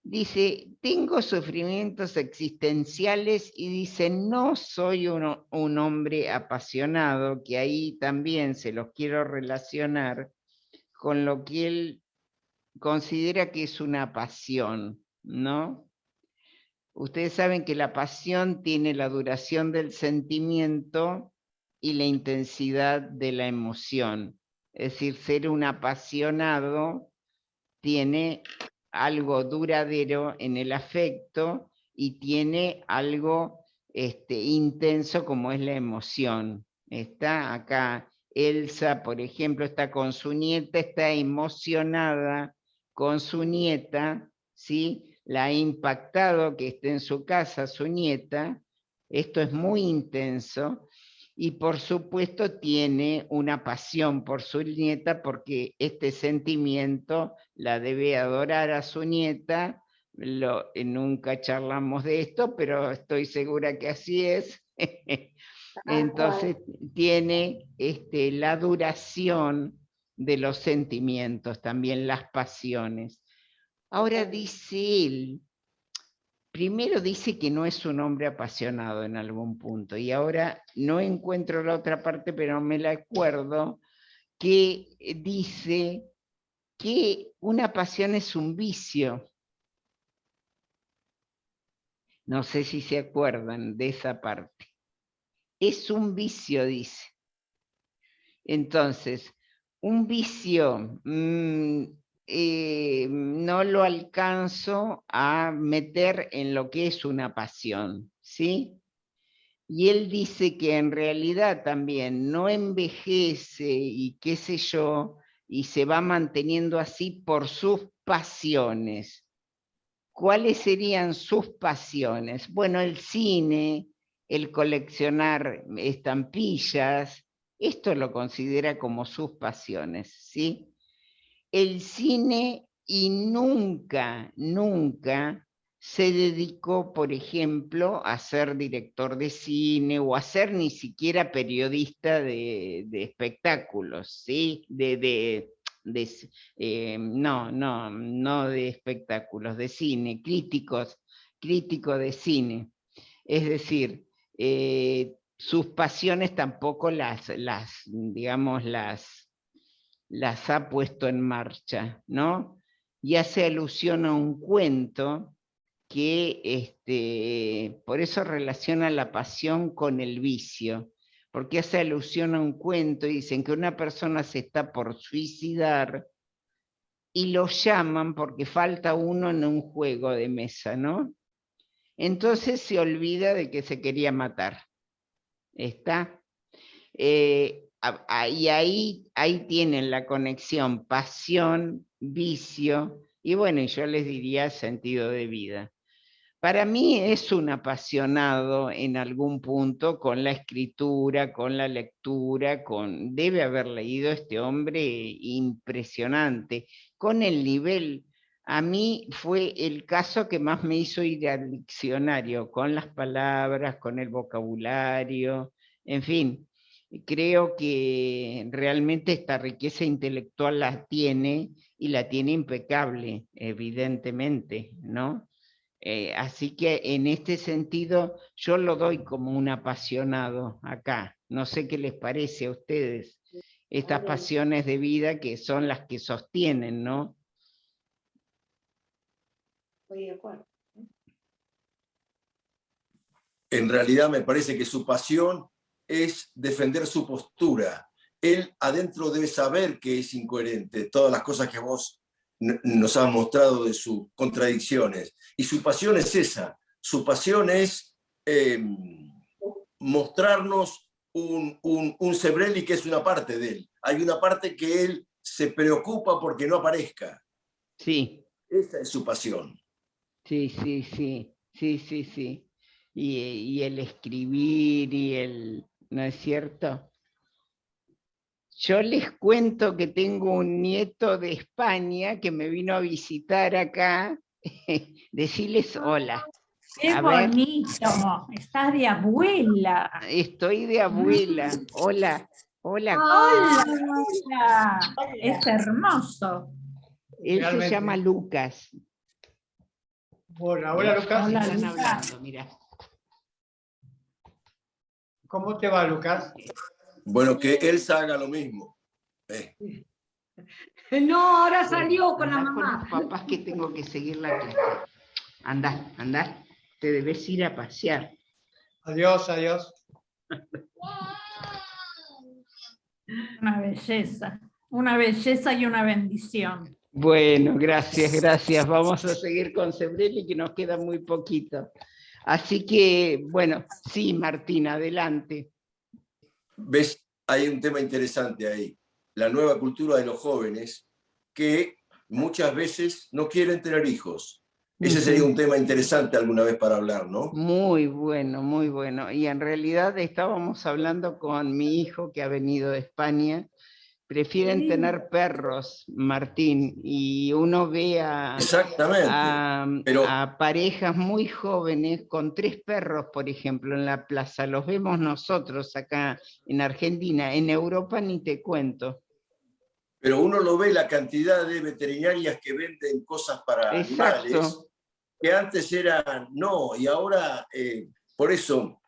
[SPEAKER 1] Dice, tengo sufrimientos existenciales y dice, no soy un hombre apasionado, que ahí también se los quiero relacionar con lo que él considera que es una pasión, ¿no? Ustedes saben que la pasión tiene la duración del sentimiento y la intensidad de la emoción. Es decir, ser un apasionado tiene algo duradero en el afecto y tiene algo intenso como es la emoción. Está acá Elsa, por ejemplo, está con su nieta, está emocionada con su nieta, ¿sí? La ha impactado que esté en su casa su nieta, esto es muy intenso, y por supuesto tiene una pasión por su nieta porque este sentimiento la debe adorar a su nieta. Nunca charlamos de esto, pero estoy segura que así es. Entonces tiene la duración de los sentimientos, también las pasiones. Ahora dice él, primero dice que no es un hombre apasionado en algún punto, y ahora no encuentro la otra parte, pero me la acuerdo, que dice que una pasión es un vicio. No sé si se acuerdan de esa parte. Es un vicio, dice. Entonces, un vicio no lo alcanzo a meter en lo que es una pasión, ¿sí? Y él dice que en realidad también no envejece y qué sé yo, y se va manteniendo así por sus pasiones. ¿Cuáles serían sus pasiones? Bueno, el cine, el coleccionar estampillas, esto lo considera como sus pasiones, ¿sí? El cine, y nunca se dedicó, por ejemplo, a ser director de cine o a ser ni siquiera periodista de espectáculos, ¿sí? No de espectáculos, de cine, crítico de cine. Es decir, sus pasiones tampoco digamos, las ha puesto en marcha, ¿no? Y hace alusión a un cuento que por eso relaciona la pasión con el vicio, porque hace alusión a un cuento y dicen que una persona se está por suicidar y lo llaman porque falta uno en un juego de mesa, ¿no? Entonces se olvida de que se quería matar. ¿Está? Y ahí tienen la conexión pasión, vicio, y bueno, yo les diría sentido de vida. Para mí es un apasionado en algún punto con la escritura, con la lectura, debe haber leído este hombre impresionante, con el nivel. A mí fue el caso que más me hizo ir al diccionario, con las palabras, con el vocabulario, en fin. Creo que realmente esta riqueza intelectual la tiene y la tiene impecable, evidentemente, ¿no? Así que en este sentido yo lo doy como un apasionado acá. No sé qué les parece a ustedes estas pasiones de vida que son las que sostienen, ¿no?
[SPEAKER 6] Estoy de acuerdo.
[SPEAKER 4] En realidad me parece que su pasión es defender su postura. Él adentro debe saber que es incoherente, todas las cosas que vos nos has mostrado de sus contradicciones. Y su pasión es esa, su pasión es mostrarnos un Sebrelli que es una parte de él. Hay una parte que él se preocupa porque no aparezca.
[SPEAKER 1] Sí.
[SPEAKER 4] Esa es su pasión.
[SPEAKER 1] Sí. Y el escribir ¿no es cierto? Yo les cuento que tengo un nieto de España que me vino a visitar acá. Decirles hola.
[SPEAKER 5] ¡Qué
[SPEAKER 1] A ver.
[SPEAKER 5] bonito! Estás de abuela.
[SPEAKER 1] Estoy de abuela. Hola, hola.
[SPEAKER 5] ¡Hola! Es hermoso.
[SPEAKER 1] Él se
[SPEAKER 2] Realmente.
[SPEAKER 1] llama Lucas.
[SPEAKER 2] Hola, hola Lucas.
[SPEAKER 5] Hola,
[SPEAKER 1] Están
[SPEAKER 5] Lucas.
[SPEAKER 1] hablando, mira.
[SPEAKER 2] ¿Cómo te va, Lucas?
[SPEAKER 4] Bueno, que Elsa haga lo mismo.
[SPEAKER 6] No, ahora salió con la
[SPEAKER 1] Andá con
[SPEAKER 6] mamá.
[SPEAKER 1] los papás que tengo que seguir la clase. Andá, andá. Te debes ir a pasear.
[SPEAKER 2] Adiós, adiós.
[SPEAKER 5] Una belleza y una bendición.
[SPEAKER 1] Bueno, gracias, gracias. Vamos a seguir con Sebrelli, que nos queda muy poquito. Así que, bueno, sí, Martín, adelante.
[SPEAKER 4] ¿Ves? Hay un tema interesante ahí. La nueva cultura de los jóvenes que muchas veces no quieren tener hijos. Ese sería un tema interesante alguna vez para hablar, ¿no?
[SPEAKER 1] Muy bueno, muy bueno. Y en realidad estábamos hablando con mi hijo que ha venido de España. Prefieren tener perros, Martín, y uno ve
[SPEAKER 4] Exactamente. Pero
[SPEAKER 1] a parejas muy jóvenes con 3 perros, por ejemplo, en la plaza. Los vemos nosotros acá en Argentina. En Europa ni te cuento.
[SPEAKER 4] pero uno lo ve la cantidad de veterinarias que venden cosas para animales,
[SPEAKER 1] Exacto.
[SPEAKER 4] que antes eran no, y ahora, por eso,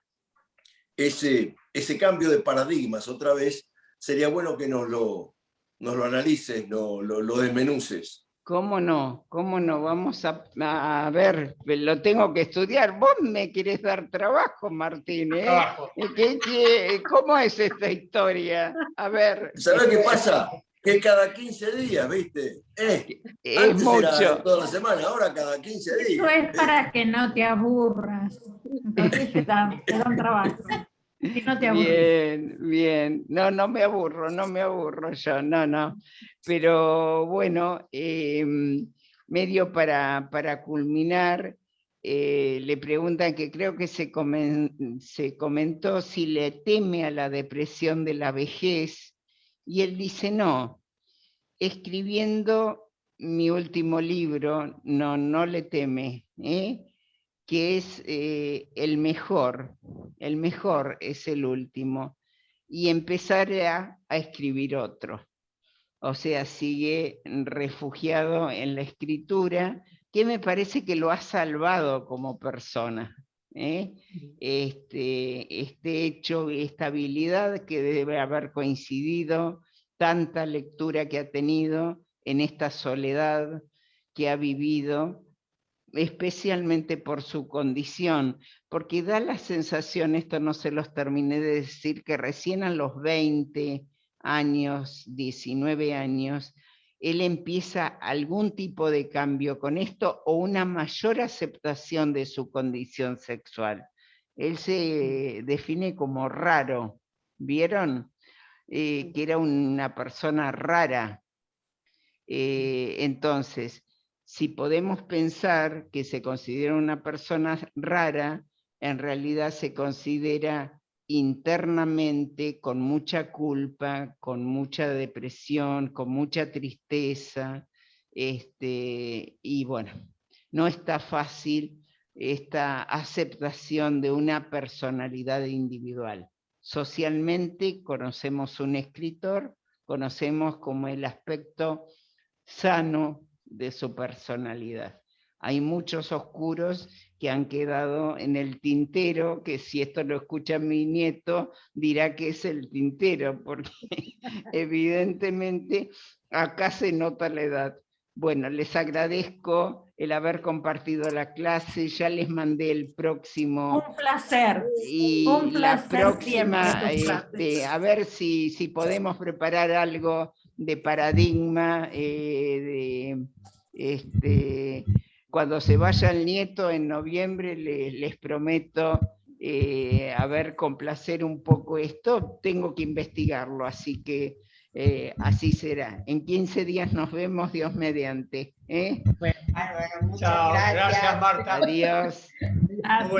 [SPEAKER 4] ese cambio de paradigmas otra vez, sería bueno que nos lo analices, lo desmenuces.
[SPEAKER 1] ¿Cómo no? ¿Cómo no? Vamos a ver, lo tengo que estudiar. Vos me querés dar trabajo, Martín, ¿eh?
[SPEAKER 2] Trabajo.
[SPEAKER 1] ¿Cómo es esta historia? A ver.
[SPEAKER 4] ¿Sabés qué pasa? Que cada 15 días, ¿viste?
[SPEAKER 1] Es
[SPEAKER 4] Antes
[SPEAKER 1] mucho.
[SPEAKER 4] era toda la semana, ahora cada 15 días.
[SPEAKER 5] Eso es para que no te aburras. Entonces te dan trabajo. Si no te aburres.
[SPEAKER 1] Bien, bien. No, no me aburro yo, no. Pero bueno, medio para culminar, le preguntan que creo que se comentó si le teme a la depresión de la vejez, y él dice no. Escribiendo mi último libro, no le teme, que es el mejor es el último, y empezará a escribir otro. O sea, sigue refugiado en la escritura, que me parece que lo ha salvado como persona. Este hecho, esta habilidad que debe haber coincidido, tanta lectura que ha tenido en esta soledad que ha vivido, especialmente por su condición, porque da la sensación, esto no se los terminé de decir, que recién a los 20 años, 19 años, él empieza algún tipo de cambio con esto o una mayor aceptación de su condición sexual. Él se define como raro, ¿vieron? Que era una persona rara. Entonces, si podemos pensar que se considera una persona rara, en realidad se considera internamente con mucha culpa, con mucha depresión, con mucha tristeza, y bueno, no está fácil esta aceptación de una personalidad individual. Socialmente conocemos un escritor, conocemos como el aspecto sano de su personalidad. Hay muchos oscuros que han quedado en el tintero, que si esto lo escucha mi nieto, dirá que es el tintero, porque evidentemente acá se nota la edad. Bueno, les agradezco el haber compartido la clase, ya les mandé el próximo.
[SPEAKER 5] Un placer.
[SPEAKER 1] Y
[SPEAKER 5] Un placer
[SPEAKER 1] la próxima,
[SPEAKER 5] siempre,
[SPEAKER 1] a ver si podemos preparar algo de paradigma, cuando se vaya el nieto en noviembre, les prometo, a ver, complacer un poco esto, tengo que investigarlo, así que así será. En 15 días nos vemos, Dios mediante.
[SPEAKER 2] Chao, gracias Marta.
[SPEAKER 1] Adiós.
[SPEAKER 5] Gracias.